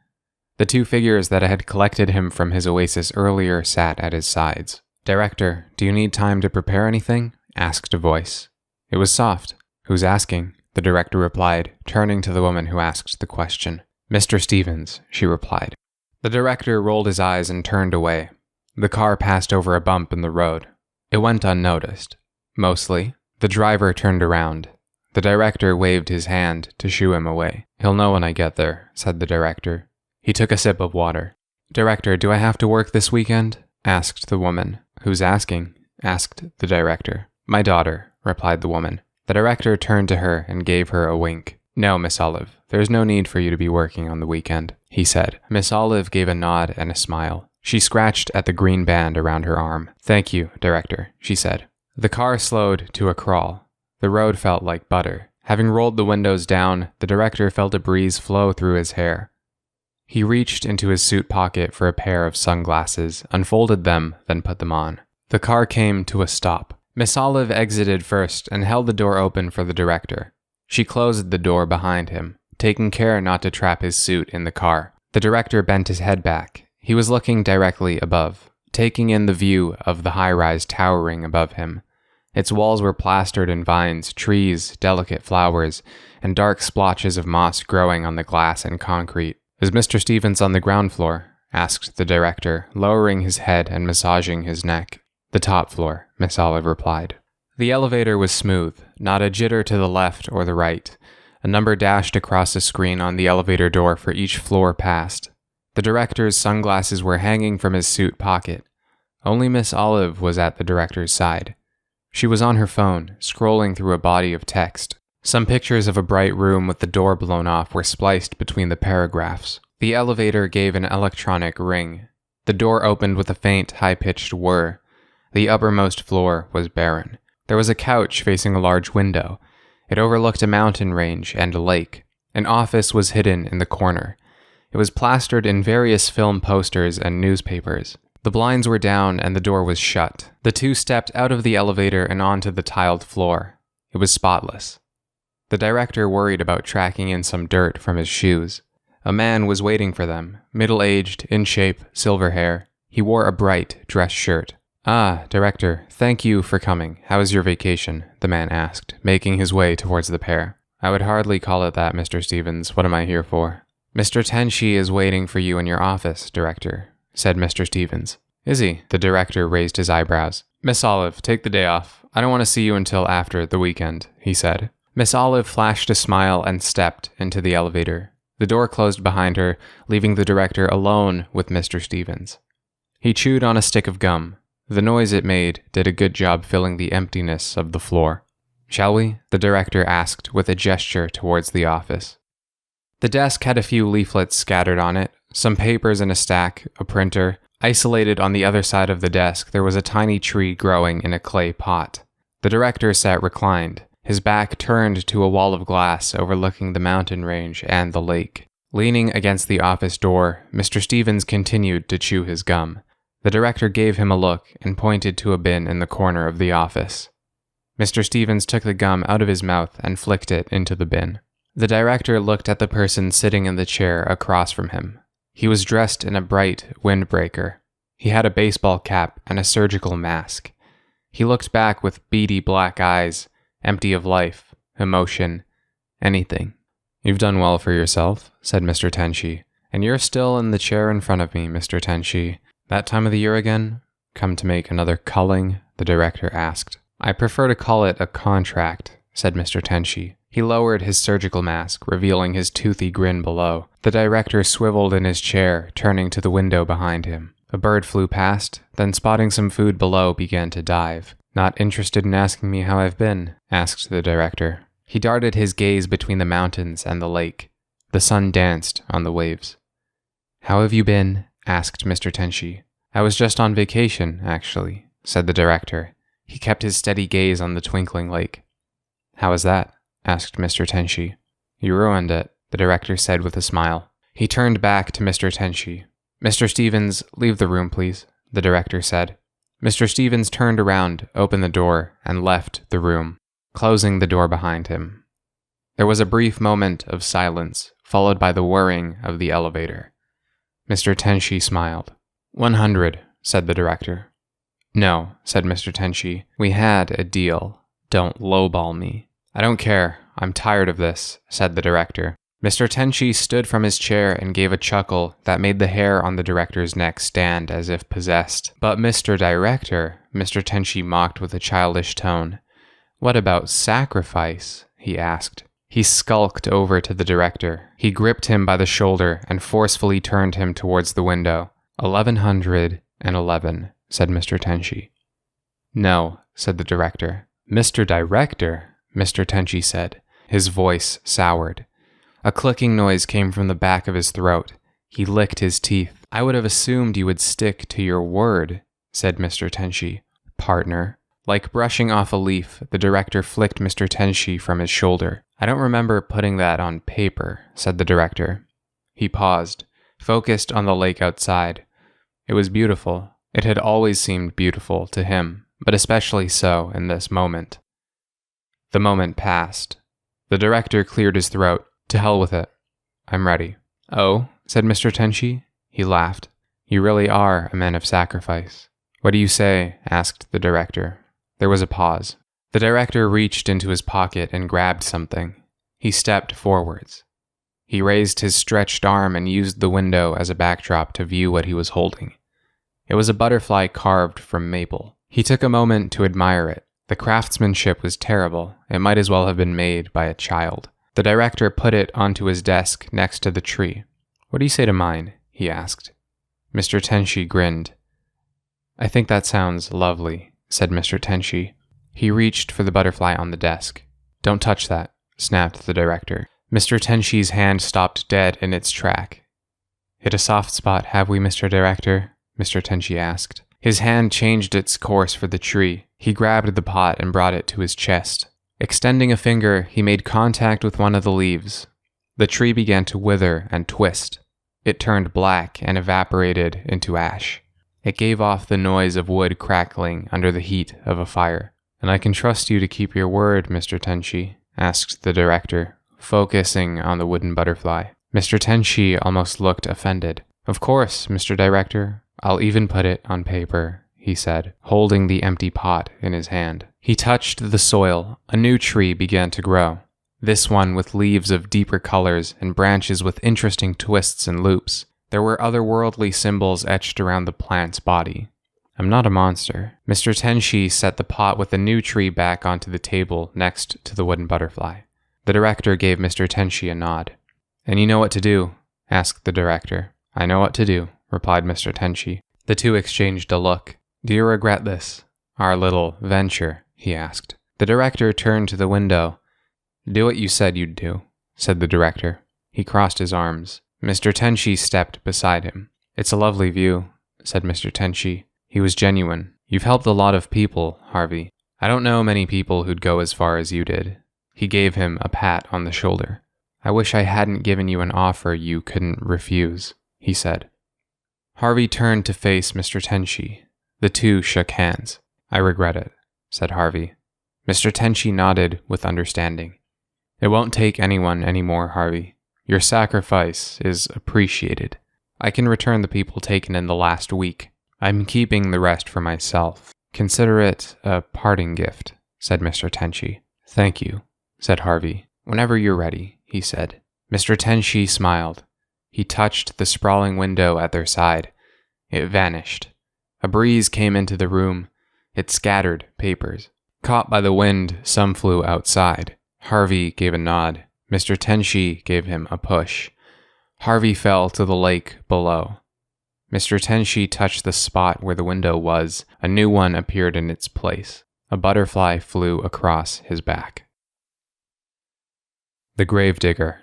The two figures that had collected him from his oasis earlier sat at his sides. "Director, do you need time to prepare anything?" asked a voice. It was soft. "Who's asking?" the director replied, turning to the woman who asked the question. "Mr. Stevens," she replied. The director rolled his eyes and turned away. The car passed over a bump in the road. It went unnoticed. Mostly. The driver turned around. The director waved his hand to shoo him away. "He'll know when I get there," said the director. He took a sip of water. "Director, do I have to work this weekend?" asked the woman. "Who's asking?" asked the director. "My daughter," replied the woman. The director turned to her and gave her a wink. "No, Miss Olive, there's no need for you to be working on the weekend," he said. Miss Olive gave a nod and a smile. She scratched at the green band around her arm. "Thank you, Director," she said. The car slowed to a crawl. The road felt like butter. Having rolled the windows down, the director felt a breeze flow through his hair. He reached into his suit pocket for a pair of sunglasses, unfolded them, then put them on. The car came to a stop. Miss Olive exited first and held the door open for the director. She closed the door behind him, taking care not to trap his suit in the car. The director bent his head back. He was looking directly above, taking in the view of the high-rise towering above him. Its walls were plastered in vines, trees, delicate flowers, and dark splotches of moss growing on the glass and concrete. "Is Mr. Stevens on the ground floor?" asked the director, lowering his head and massaging his neck. "The top floor," Miss Olive replied. The elevator was smooth, not a jitter to the left or the right. A number dashed across a screen on the elevator door for each floor passed. The director's sunglasses were hanging from his suit pocket. Only Miss Olive was at the director's side. She was on her phone, scrolling through a body of text. Some pictures of a bright room with the door blown off were spliced between the paragraphs. The elevator gave an electronic ring. The door opened with a faint, high-pitched whir. The uppermost floor was barren. There was a couch facing a large window. It overlooked a mountain range and a lake. An office was hidden in the corner. It was plastered in various film posters and newspapers. The blinds were down and the door was shut. The two stepped out of the elevator and onto the tiled floor. It was spotless. The director worried about tracking in some dirt from his shoes. A man was waiting for them, middle-aged, in shape, silver hair. He wore a bright dress shirt. "Ah, Director, thank you for coming. How was your vacation?" the man asked, making his way towards the pair. "I would hardly call it that, Mr. Stevens. What am I here for?" "Mr. Tenshi is waiting for you in your office, Director," said Mr. Stevens. "Is he?" The director raised his eyebrows. "Miss Olive, take the day off. I don't want to see you until after the weekend," he said. Miss Olive flashed a smile and stepped into the elevator. The door closed behind her, leaving the director alone with Mr. Stevens. He chewed on a stick of gum. The noise it made did a good job filling the emptiness of the floor. "Shall we?" the director asked with a gesture towards the office. The desk had a few leaflets scattered on it, some papers in a stack, a printer. Isolated on the other side of the desk, there was a tiny tree growing in a clay pot. The director sat reclined, his back turned to a wall of glass overlooking the mountain range and the lake. Leaning against the office door, Mr. Stevens continued to chew his gum. The director gave him a look and pointed to a bin in the corner of the office. Mr. Stevens took the gum out of his mouth and flicked it into the bin. The director looked at the person sitting in the chair across from him. He was dressed in a bright windbreaker. He had a baseball cap and a surgical mask. He looked back with beady black eyes, empty of life, emotion, anything. "You've done well for yourself," said Mr. Tenshi. "And you're still in the chair in front of me, Mr. Tenshi. That time of the year again? Come to make another culling?" the director asked. "I prefer to call it a contract," said Mr. Tenshi. He lowered his surgical mask, revealing his toothy grin below. The director swiveled in his chair, turning to the window behind him. A bird flew past, then spotting some food below began to dive. "Not interested in asking me how I've been?" asked the director. He darted his gaze between the mountains and the lake. The sun danced on the waves. "How have you been?" asked Mr. Tenshi. "I was just on vacation, actually," said the director. He kept his steady gaze on the twinkling lake. "How was that?" asked Mr. Tenshi. "You ruined it," the director said with a smile. He turned back to Mr. Tenshi. "Mr. Stevens, leave the room, please," the director said. Mr. Stevens turned around, opened the door, and left the room, closing the door behind him. There was a brief moment of silence, followed by the whirring of the elevator. Mr. Tenshi smiled. 100, said the director. No, said Mr. Tenshi. We had a deal. Don't lowball me. I don't care. I'm tired of this, said the director. Mr. Tenshi stood from his chair and gave a chuckle that made the hair on the director's neck stand as if possessed. But Mr. Director, Mr. Tenshi mocked with a childish tone. What about sacrifice? He asked. He skulked over to the director. He gripped him by the shoulder and forcefully turned him towards the window. 1111, said Mr. Tenshi. No, said the director. Mr. Director, Mr. Tenshi said. His voice soured. A clicking noise came from the back of his throat. He licked his teeth. I would have assumed you would stick to your word, said Mr. Tenshi. Partner. Like brushing off a leaf, the director flicked Mr. Tenshi from his shoulder. I don't remember putting that on paper, said the director. He paused, focused on the lake outside. It was beautiful. It had always seemed beautiful to him, but especially so in this moment. The moment passed. The director cleared his throat. To hell with it. I'm ready. Oh, said Mr. Tenshi. He laughed. You really are a man of sacrifice. What do you say? Asked the director. There was a pause. The director reached into his pocket and grabbed something. He stepped forwards. He raised his stretched arm and used the window as a backdrop to view what he was holding. It was a butterfly carved from maple. He took a moment to admire it. The craftsmanship was terrible. It might as well have been made by a child. The director put it onto his desk next to the tree. What do you say to mine? He asked. Mr. Tenshi grinned. I think that sounds lovely, said Mr. Tenshi. He reached for the butterfly on the desk. Don't touch that, snapped the director. Mr. Tenshi's hand stopped dead in its track. Hit a soft spot, have we, Mr. Director? Mr. Tenshi asked. His hand changed its course for the tree. He grabbed the pot and brought it to his chest. Extending a finger, he made contact with one of the leaves. The tree began to wither and twist. It turned black and evaporated into ash. It gave off the noise of wood crackling under the heat of a fire. And I can trust you to keep your word, Mr. Tenshi, asked the director, focusing on the wooden butterfly. Mr. Tenshi almost looked offended. Of course, Mr. Director. I'll even put it on paper, he said, holding the empty pot in his hand. He touched the soil. A new tree began to grow. This one with leaves of deeper colors and branches with interesting twists and loops. There were otherworldly symbols etched around the plant's body. I'm not a monster. Mr. Tenshi set the pot with the new tree back onto the table next to the wooden butterfly. The director gave Mr. Tenshi a nod. And you know what to do? Asked the director. I know what to do, replied Mr. Tenshi. The two exchanged a look. Do you regret this? Our little venture, he asked. The director turned to the window. Do what you said you'd do, said the director. He crossed his arms. Mr. Tenshi stepped beside him. It's a lovely view, said Mr. Tenshi. He was genuine. You've helped a lot of people, Harvey. I don't know many people who'd go as far as you did. He gave him a pat on the shoulder. I wish I hadn't given you an offer you couldn't refuse, he said. Harvey turned to face Mr. Tenshi. The two shook hands. I regret it, said Harvey. Mr. Tenshi nodded with understanding. It won't take anyone anymore, Harvey. Your sacrifice is appreciated. I can return the people taken in the last week. I'm keeping the rest for myself. Consider it a parting gift, said Mr. Tenshi. Thank you, said Harvey. Whenever you're ready, he said. Mr. Tenshi smiled. He touched the sprawling window at their side. It vanished. A breeze came into the room. It scattered papers. Caught by the wind, some flew outside. Harvey gave a nod. Mr. Tenshi gave him a push. Harvey fell to the lake below. Mr. Tenshi touched the spot where the window was. A new one appeared in its place. A butterfly flew across his back. The Gravedigger.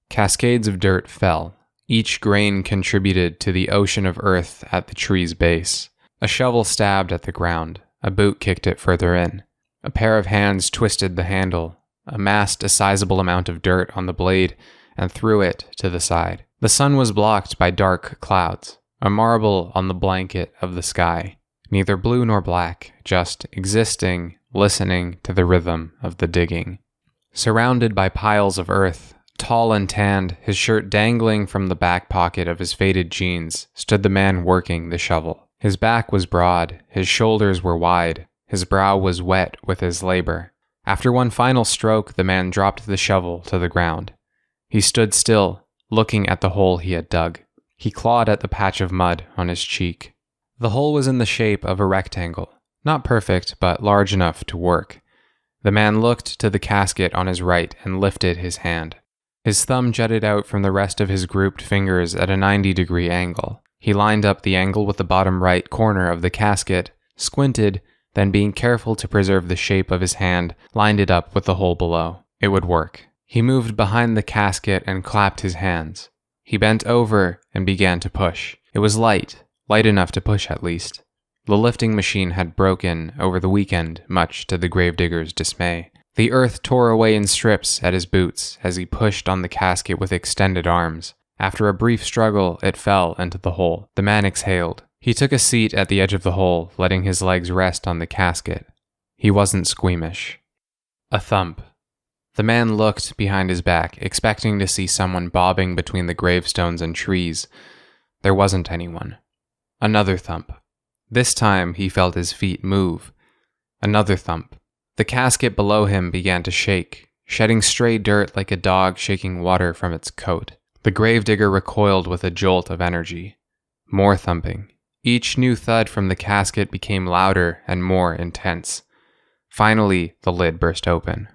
Cascades of dirt fell. Each grain contributed to the ocean of earth at the tree's base. A shovel stabbed at the ground. A boot kicked it further in. A pair of hands twisted the handle, amassed a sizable amount of dirt on the blade, and threw it to the side. The sun was blocked by dark clouds, a marble on the blanket of the sky. neither blue nor black, just existing, listening to the rhythm of the digging. Surrounded by piles of earth, tall and tanned, his shirt dangling from the back pocket of his faded jeans, stood the man working the shovel. His back was broad, his shoulders were wide, his brow was wet with his labor. After one final stroke, the man dropped the shovel to the ground. He stood still, looking at the hole he had dug. He clawed at the patch of mud on his cheek. The hole was in the shape of a rectangle, not perfect, but large enough to work. The man looked to the casket on his right and lifted his hand. His thumb jutted out from the rest of his grouped fingers at a 90-degree angle. He lined up the angle with the bottom right corner of the casket, squinted, then being careful to preserve the shape of his hand, lined it up with the hole below. It would work. He moved behind the casket and clapped his hands. He bent over and began to push. It was light enough to push at least. The lifting machine had broken over the weekend, much to the gravedigger's dismay. The earth tore away in strips at his boots as he pushed on the casket with extended arms. After a brief struggle, it fell into the hole. The man exhaled. He took a seat at the edge of the hole, letting his legs rest on the casket. He wasn't squeamish. A thump. The man looked behind his back, expecting to see someone bobbing between the gravestones and trees. There wasn't anyone. Another thump. This time he felt his feet move. Another thump. The casket below him began to shake, shedding stray dirt like a dog shaking water from its coat. The gravedigger recoiled with a jolt of energy. More thumping. Each new thud from the casket became louder and more intense. Finally, the lid burst open.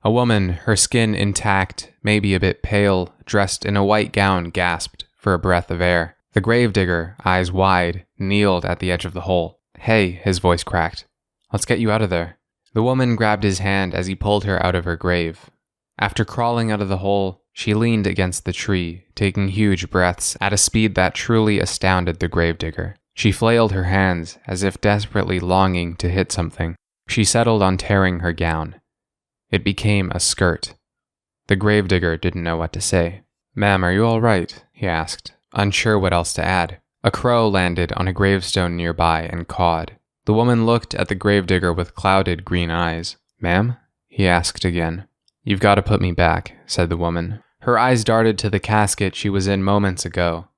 A woman, her skin intact, maybe a bit pale, dressed in a white gown, gasped for a breath of air. The gravedigger, eyes wide, kneeled at the edge of the hole. "Hey," his voice cracked. "Let's get you out of there." The woman grabbed his hand as he pulled her out of her grave. After crawling out of the hole, she leaned against the tree, taking huge breaths at a speed that truly astounded the gravedigger. She flailed her hands, as if desperately longing to hit something. She settled on tearing her gown. It became a skirt. The gravedigger didn't know what to say. "Ma'am, are you all right?" he asked, unsure what else to add. A crow landed on a gravestone nearby and cawed. The woman looked at the gravedigger with clouded green eyes. "Ma'am?" he asked again. "You've got to put me back," said the woman. Her eyes darted to the casket she was in moments ago.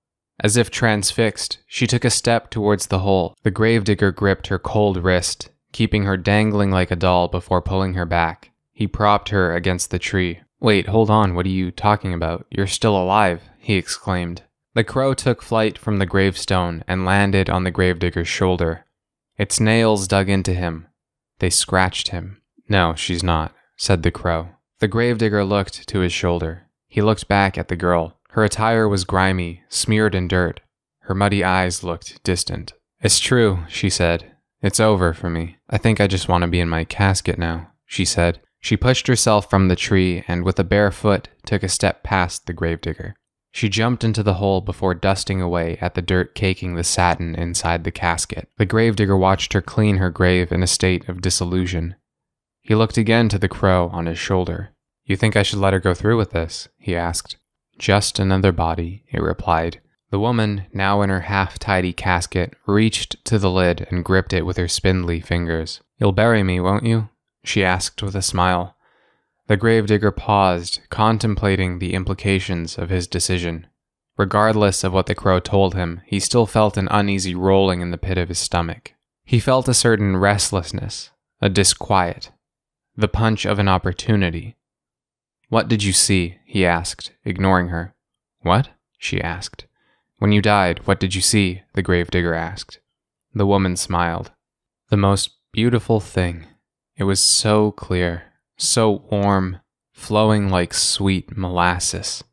As if transfixed, she took a step towards the hole. The gravedigger gripped her cold wrist, keeping her dangling like a doll before pulling her back. He propped her against the tree. "Wait, hold on, what are you talking about? You're still alive," he exclaimed. The crow took flight from the gravestone and landed on the gravedigger's shoulder. Its nails dug into him. They scratched him. "No, she's not," said the crow. The gravedigger looked to his shoulder. He looked back at the girl. Her attire was grimy, smeared in dirt. Her muddy eyes looked distant. "It's true," she said. "It's over for me. I think I just want to be in my casket now," she said. She pushed herself from the tree and with a bare foot took a step past the gravedigger. She jumped into the hole before dusting away at the dirt caking the satin inside the casket. The gravedigger watched her clean her grave in a state of disillusion. He looked again to the crow on his shoulder. "You think I should let her go through with this?" he asked. "Just another body," it replied. The woman, now in her half-tidy casket, reached to the lid and gripped it with her spindly fingers. "You'll bury me, won't you?" she asked with a smile. The gravedigger paused, contemplating the implications of his decision. Regardless of what the crow told him, he still felt an uneasy rolling in the pit of his stomach. He felt a certain restlessness, a disquiet, the punch of an opportunity. "What did you see?" he asked, ignoring her. "What?" she asked. "When you died, what did you see?" the gravedigger asked. The woman smiled. "The most beautiful thing. It was so clear, so warm, flowing like sweet molasses.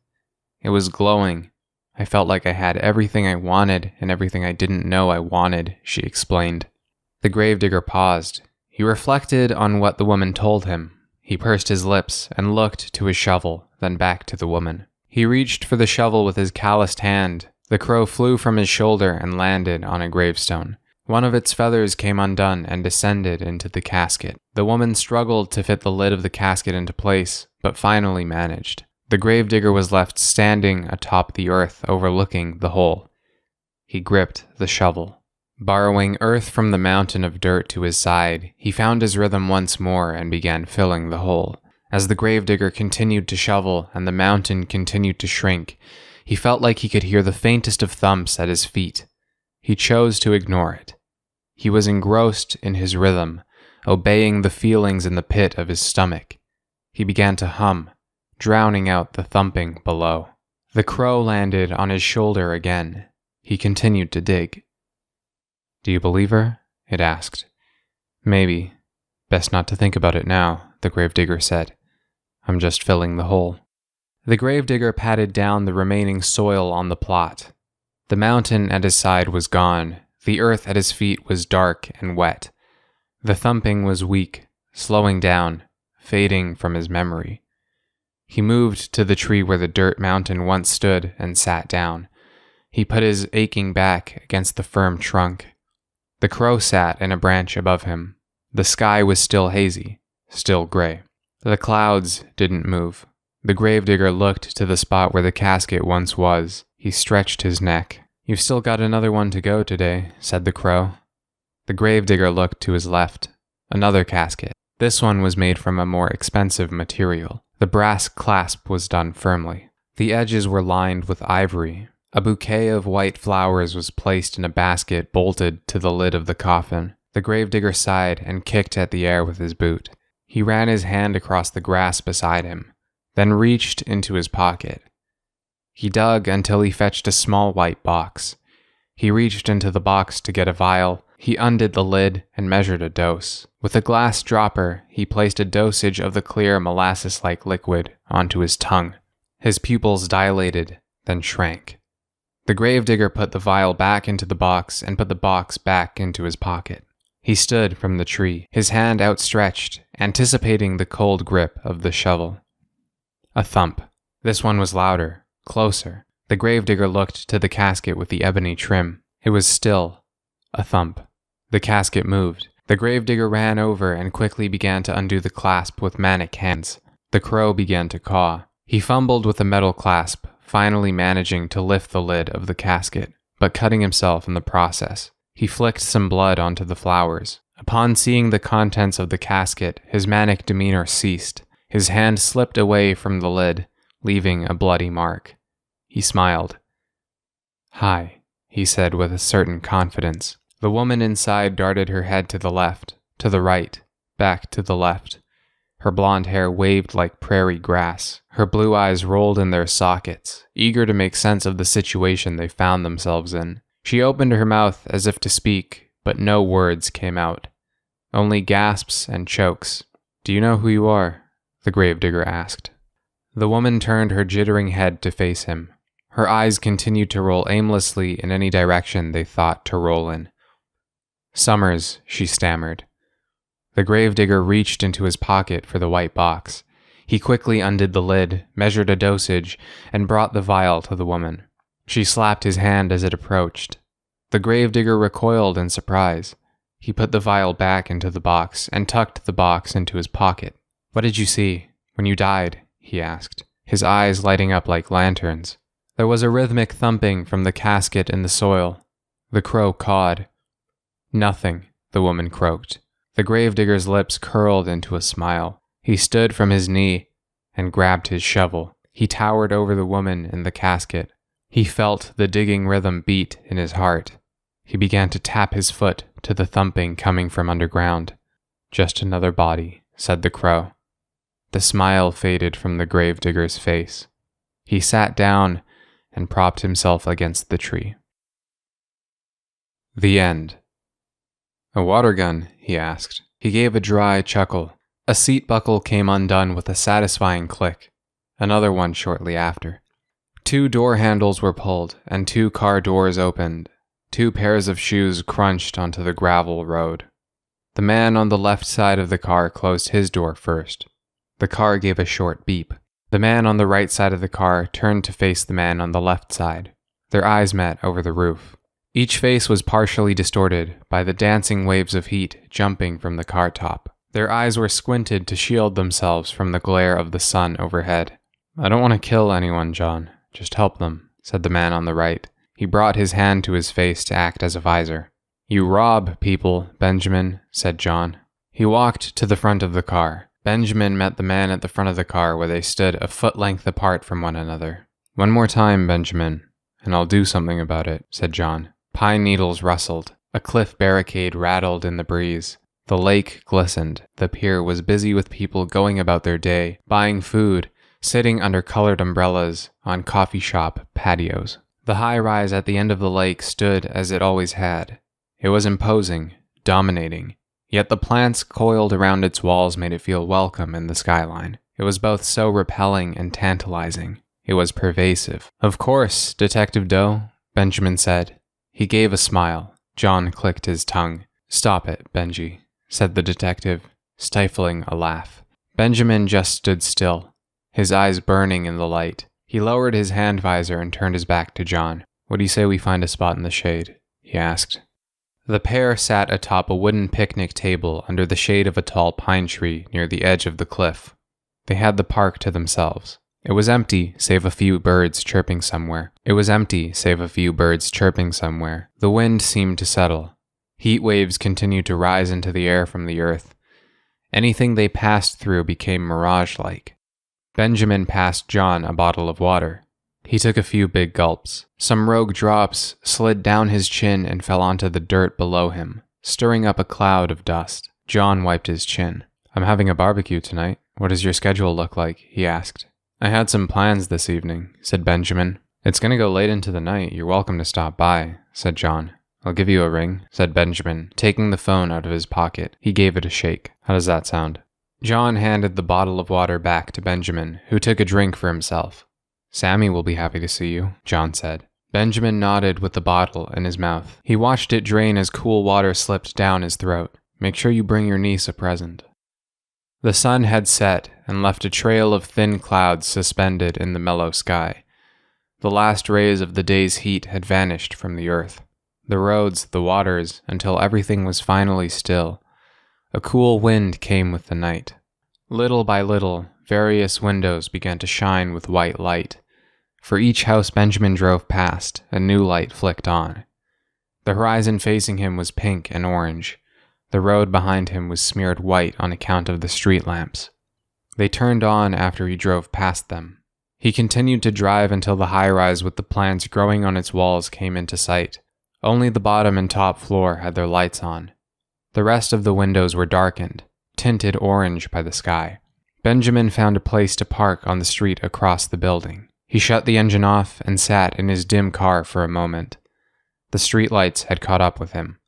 It was glowing. I felt like I had everything I wanted and everything I didn't know I wanted," she explained. The gravedigger paused. He reflected on what the woman told him. He pursed his lips and looked to his shovel, then back to the woman. He reached for the shovel with his calloused hand. The crow flew from his shoulder and landed on a gravestone. One of its feathers came undone and descended into the casket. The woman struggled to fit the lid of the casket into place, but finally managed. The gravedigger was left standing atop the earth overlooking the hole. He gripped the shovel. Borrowing earth from the mountain of dirt to his side, he found his rhythm once more and began filling the hole. As the gravedigger continued to shovel and the mountain continued to shrink, he felt like he could hear the faintest of thumps at his feet. He chose to ignore it. He was engrossed in his rhythm, obeying the feelings in the pit of his stomach. He began to hum, drowning out the thumping below. The crow landed on his shoulder again. He continued to dig. "Do you believe her?" it asked. "Maybe. Best not to think about it now," the gravedigger said. "I'm just filling the hole." The gravedigger patted down the remaining soil on the plot. The mountain at his side was gone. The earth at his feet was dark and wet. The thumping was weak, slowing down, fading from his memory. He moved to the tree where the dirt mountain once stood and sat down. He put his aching back against the firm trunk. The crow sat in a branch above him. The sky was still hazy, still gray. The clouds didn't move. The gravedigger looked to the spot where the casket once was. He stretched his neck. "You've still got another one to go today," said the crow. The gravedigger looked to his left. Another casket. This one was made from a more expensive material. The brass clasp was done firmly. The edges were lined with ivory. A bouquet of white flowers was placed in a basket bolted to the lid of the coffin. The gravedigger sighed and kicked at the air with his boot. He ran his hand across the grass beside him, then reached into his pocket. He dug until he fetched a small white box. He reached into the box to get a vial. He undid the lid and measured a dose. With a glass dropper, he placed a dosage of the clear molasses-like liquid onto his tongue. His pupils dilated, then shrank. The gravedigger put the vial back into the box and put the box back into his pocket. He stood from the tree, his hand outstretched, anticipating the cold grip of the shovel. A thump. This one was louder, closer. The gravedigger looked to the casket with the ebony trim. It was still. A thump. The casket moved. The gravedigger ran over and quickly began to undo the clasp with manic hands. The crow began to caw. He fumbled with the metal clasp, finally managing to lift the lid of the casket, but cutting himself in the process. He flicked some blood onto the flowers. Upon seeing the contents of the casket, his manic demeanor ceased. His hand slipped away from the lid, leaving a bloody mark. He smiled. "Hi," he said with a certain confidence. The woman inside darted her head to the left, to the right, back to the left. Her blonde hair waved like prairie grass. Her blue eyes rolled in their sockets, eager to make sense of the situation they found themselves in. She opened her mouth as if to speak, but no words came out. Only gasps and chokes. "Do you know who you are?" the gravedigger asked. The woman turned her jittering head to face him. Her eyes continued to roll aimlessly in any direction they thought to roll in. "Summers," she stammered. The gravedigger reached into his pocket for the white box. He quickly undid the lid, measured a dosage, and brought the vial to the woman. She slapped his hand as it approached. The gravedigger recoiled in surprise. He put the vial back into the box and tucked the box into his pocket. "What did you see when you died?" he asked, his eyes lighting up like lanterns. There was a rhythmic thumping from the casket in the soil. The crow cawed. "Nothing," the woman croaked. The gravedigger's lips curled into a smile. He stood from his knee and grabbed his shovel. He towered over the woman in the casket. He felt the digging rhythm beat in his heart. He began to tap his foot to the thumping coming from underground. "Just another body," said the crow. The smile faded from the gravedigger's face. He sat down and propped himself against the tree. The end. "A water gun?" he asked. He gave a dry chuckle. A seat buckle came undone with a satisfying click. Another one shortly after. 2 door handles were pulled, and 2 car doors opened. 2 pairs of shoes crunched onto the gravel road. The man on the left side of the car closed his door first. The car gave a short beep. The man on the right side of the car turned to face the man on the left side. Their eyes met over the roof. Each face was partially distorted by the dancing waves of heat jumping from the car top. Their eyes were squinted to shield themselves from the glare of the sun overhead. "I don't want to kill anyone, John. Just help them," said the man on the right. He brought his hand to his face to act as a visor. "You rob people, Benjamin," said John. He walked to the front of the car. Benjamin met the man at the front of the car where they stood a foot length apart from one another. "One more time, Benjamin, and I'll do something about it," said John. Pine needles rustled. A cliff barricade rattled in the breeze. The lake glistened. The pier was busy with people going about their day, buying food, sitting under colored umbrellas on coffee shop patios. The high-rise at the end of the lake stood as it always had. It was imposing, dominating. Yet the plants coiled around its walls made it feel welcome in the skyline. It was both so repelling and tantalizing. It was pervasive. "Of course, Detective Doe," Benjamin said. He gave a smile. John clicked his tongue. "Stop it, Benji," said the detective, stifling a laugh. Benjamin just stood still, his eyes burning in the light. He lowered his hand visor and turned his back to John. "What do you say we find a spot in the shade?" he asked. The pair sat atop a wooden picnic table under the shade of a tall pine tree near the edge of the cliff. They had the park to themselves. It was empty, save a few birds chirping somewhere. The wind seemed to settle. Heat waves continued to rise into the air from the earth. Anything they passed through became mirage-like. Benjamin passed John a bottle of water. He took a few big gulps. Some rogue drops slid down his chin and fell onto the dirt below him, stirring up a cloud of dust. John wiped his chin. "I'm having a barbecue tonight. What does your schedule look like?" he asked. "I had some plans this evening," said Benjamin. "It's going to go late into the night. You're welcome to stop by," said John. "I'll give you a ring," said Benjamin, taking the phone out of his pocket. He gave it a shake. "How does that sound?" John handed the bottle of water back to Benjamin, who took a drink for himself. "Sammy will be happy to see you," John said. Benjamin nodded with the bottle in his mouth. He watched it drain as cool water slipped down his throat. "Make sure you bring your niece a present." The sun had set and left a trail of thin clouds suspended in the mellow sky. The last rays of the day's heat had vanished from the earth. The roads, the waters, until everything was finally still. A cool wind came with the night. Little by little, various windows began to shine with white light. For each house Benjamin drove past, a new light flicked on. The horizon facing him was pink and orange. The road behind him was smeared white on account of the street lamps. They turned on after he drove past them. He continued to drive until the high-rise with the plants growing on its walls came into sight. Only the bottom and top floor had their lights on. The rest of the windows were darkened, tinted orange by the sky. Benjamin found a place to park on the street across the building. He shut the engine off and sat in his dim car for a moment. The streetlights had caught up with him.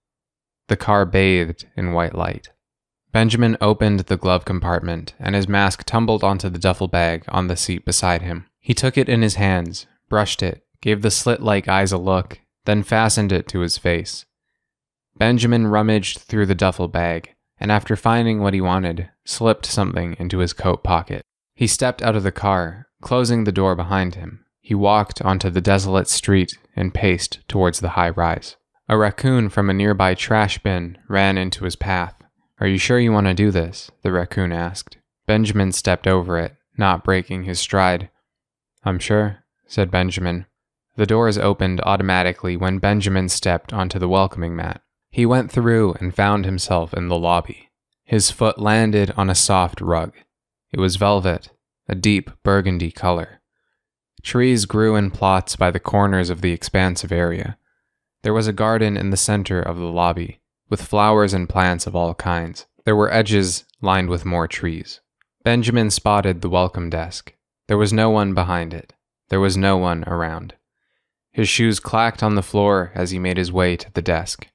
The car bathed in white light. Benjamin opened the glove compartment, and his mask tumbled onto the duffel bag on the seat beside him. He took it in his hands, brushed it, gave the slit-like eyes a look, then fastened it to his face. Benjamin rummaged through the duffel bag, and after finding what he wanted, slipped something into his coat pocket. He stepped out of the car, closing the door behind him. He walked onto the desolate street and paced towards the high rise. A raccoon from a nearby trash bin ran into his path. "Are you sure you want to do this?" the raccoon asked. Benjamin stepped over it, not breaking his stride. "I'm sure," said Benjamin. The doors opened automatically when Benjamin stepped onto the welcoming mat. He went through and found himself in the lobby. His foot landed on a soft rug. It was velvet, a deep burgundy color. Trees grew in plots by the corners of the expansive area. There was a garden in the center of the lobby, with flowers and plants of all kinds. There were edges lined with more trees. Benjamin spotted the welcome desk. There was no one behind it. There was no one around. His shoes clacked on the floor as he made his way to the desk.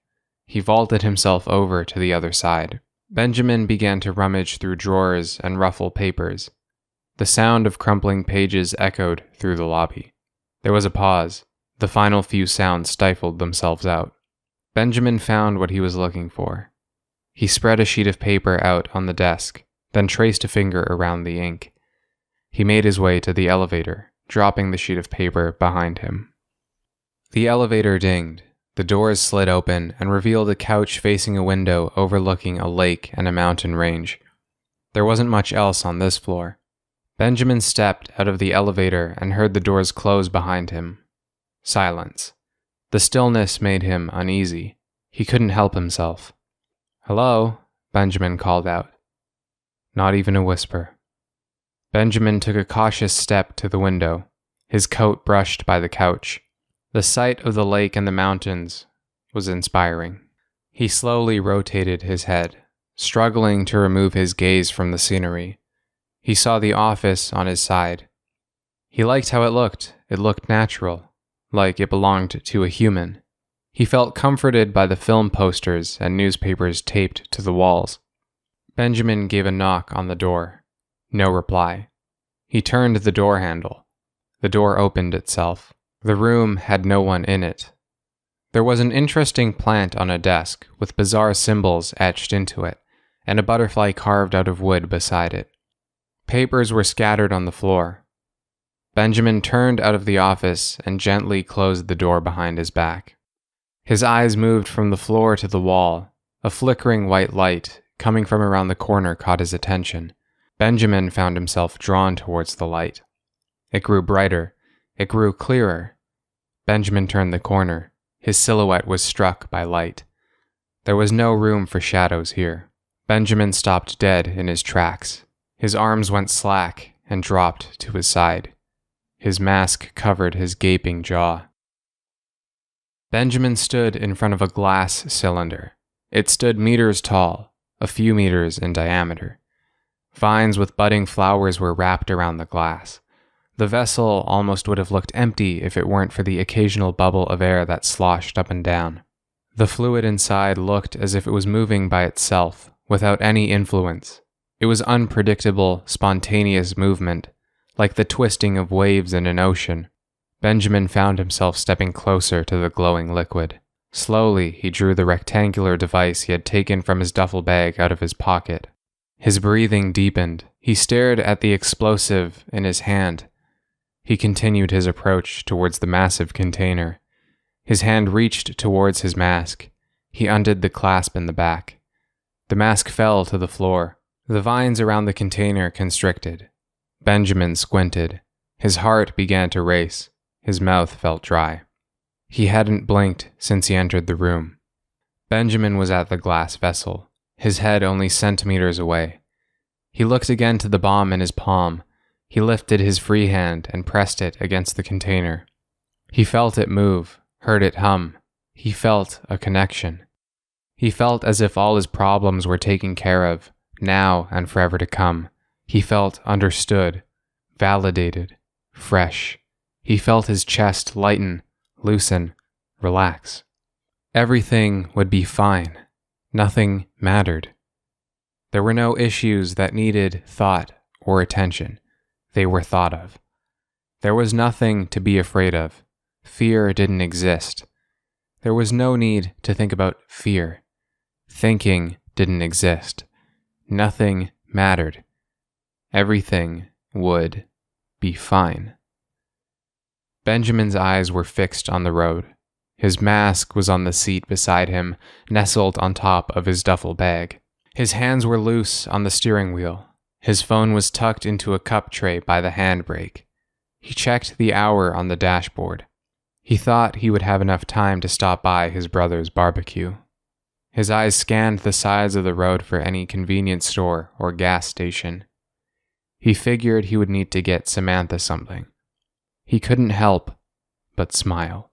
He vaulted himself over to the other side. Benjamin began to rummage through drawers and ruffle papers. The sound of crumpling pages echoed through the lobby. There was a pause. The final few sounds stifled themselves out. Benjamin found what he was looking for. He spread a sheet of paper out on the desk, then traced a finger around the ink. He made his way to the elevator, dropping the sheet of paper behind him. The elevator dinged. The doors slid open and revealed a couch facing a window overlooking a lake and a mountain range. There wasn't much else on this floor. Benjamin stepped out of the elevator and heard the doors close behind him. Silence. The stillness made him uneasy. He couldn't help himself. "Hello?" Benjamin called out. Not even a whisper. Benjamin took a cautious step to the window, his coat brushed by the couch. The sight of the lake and the mountains was inspiring. He slowly rotated his head, struggling to remove his gaze from the scenery. He saw the office on his side. He liked how it looked. It looked natural, like it belonged to a human. He felt comforted by the film posters and newspapers taped to the walls. Benjamin gave a knock on the door. No reply. He turned the door handle. The door opened itself. The room had no one in it. There was an interesting plant on a desk with bizarre symbols etched into it, and a butterfly carved out of wood beside it. Papers were scattered on the floor. Benjamin turned out of the office and gently closed the door behind his back. His eyes moved from the floor to the wall. A flickering white light coming from around the corner caught his attention. Benjamin found himself drawn towards the light. It grew brighter. It grew clearer. Benjamin turned the corner. His silhouette was struck by light. There was no room for shadows here. Benjamin stopped dead in his tracks. His arms went slack and dropped to his side. His mask covered his gaping jaw. Benjamin stood in front of a glass cylinder. It stood meters tall, a few meters in diameter. Vines with budding flowers were wrapped around the glass. The vessel almost would have looked empty if it weren't for the occasional bubble of air that sloshed up and down. The fluid inside looked as if it was moving by itself, without any influence. It was unpredictable, spontaneous movement, like the twisting of waves in an ocean. Benjamin found himself stepping closer to the glowing liquid. Slowly, he drew the rectangular device he had taken from his duffel bag out of his pocket. His breathing deepened. He stared at the explosive in his hand. He continued his approach towards the massive container. His hand reached towards his mask. He undid the clasp in the back. The mask fell to the floor. The vines around the container constricted. Benjamin squinted. His heart began to race. His mouth felt dry. He hadn't blinked since he entered the room. Benjamin was at the glass vessel, his head only centimeters away. He looked again to the bomb in his palm. He lifted his free hand and pressed it against the container. He felt it move, heard it hum. He felt a connection. He felt as if all his problems were taken care of, now and forever to come. He felt understood, validated, fresh. He felt his chest lighten, loosen, relax. Everything would be fine. Nothing mattered. There were no issues that needed thought or attention. They were thought of. There was nothing to be afraid of. Fear didn't exist. There was no need to think about fear. Thinking didn't exist. Nothing mattered. Everything would be fine. Benjamin's eyes were fixed on the road. His mask was on the seat beside him, nestled on top of his duffel bag. His hands were loose on the steering wheel. His phone was tucked into a cup tray by the handbrake. He checked the hour on the dashboard. He thought he would have enough time to stop by his brother's barbecue. His eyes scanned the sides of the road for any convenience store or gas station. He figured he would need to get Samantha something. He couldn't help but smile.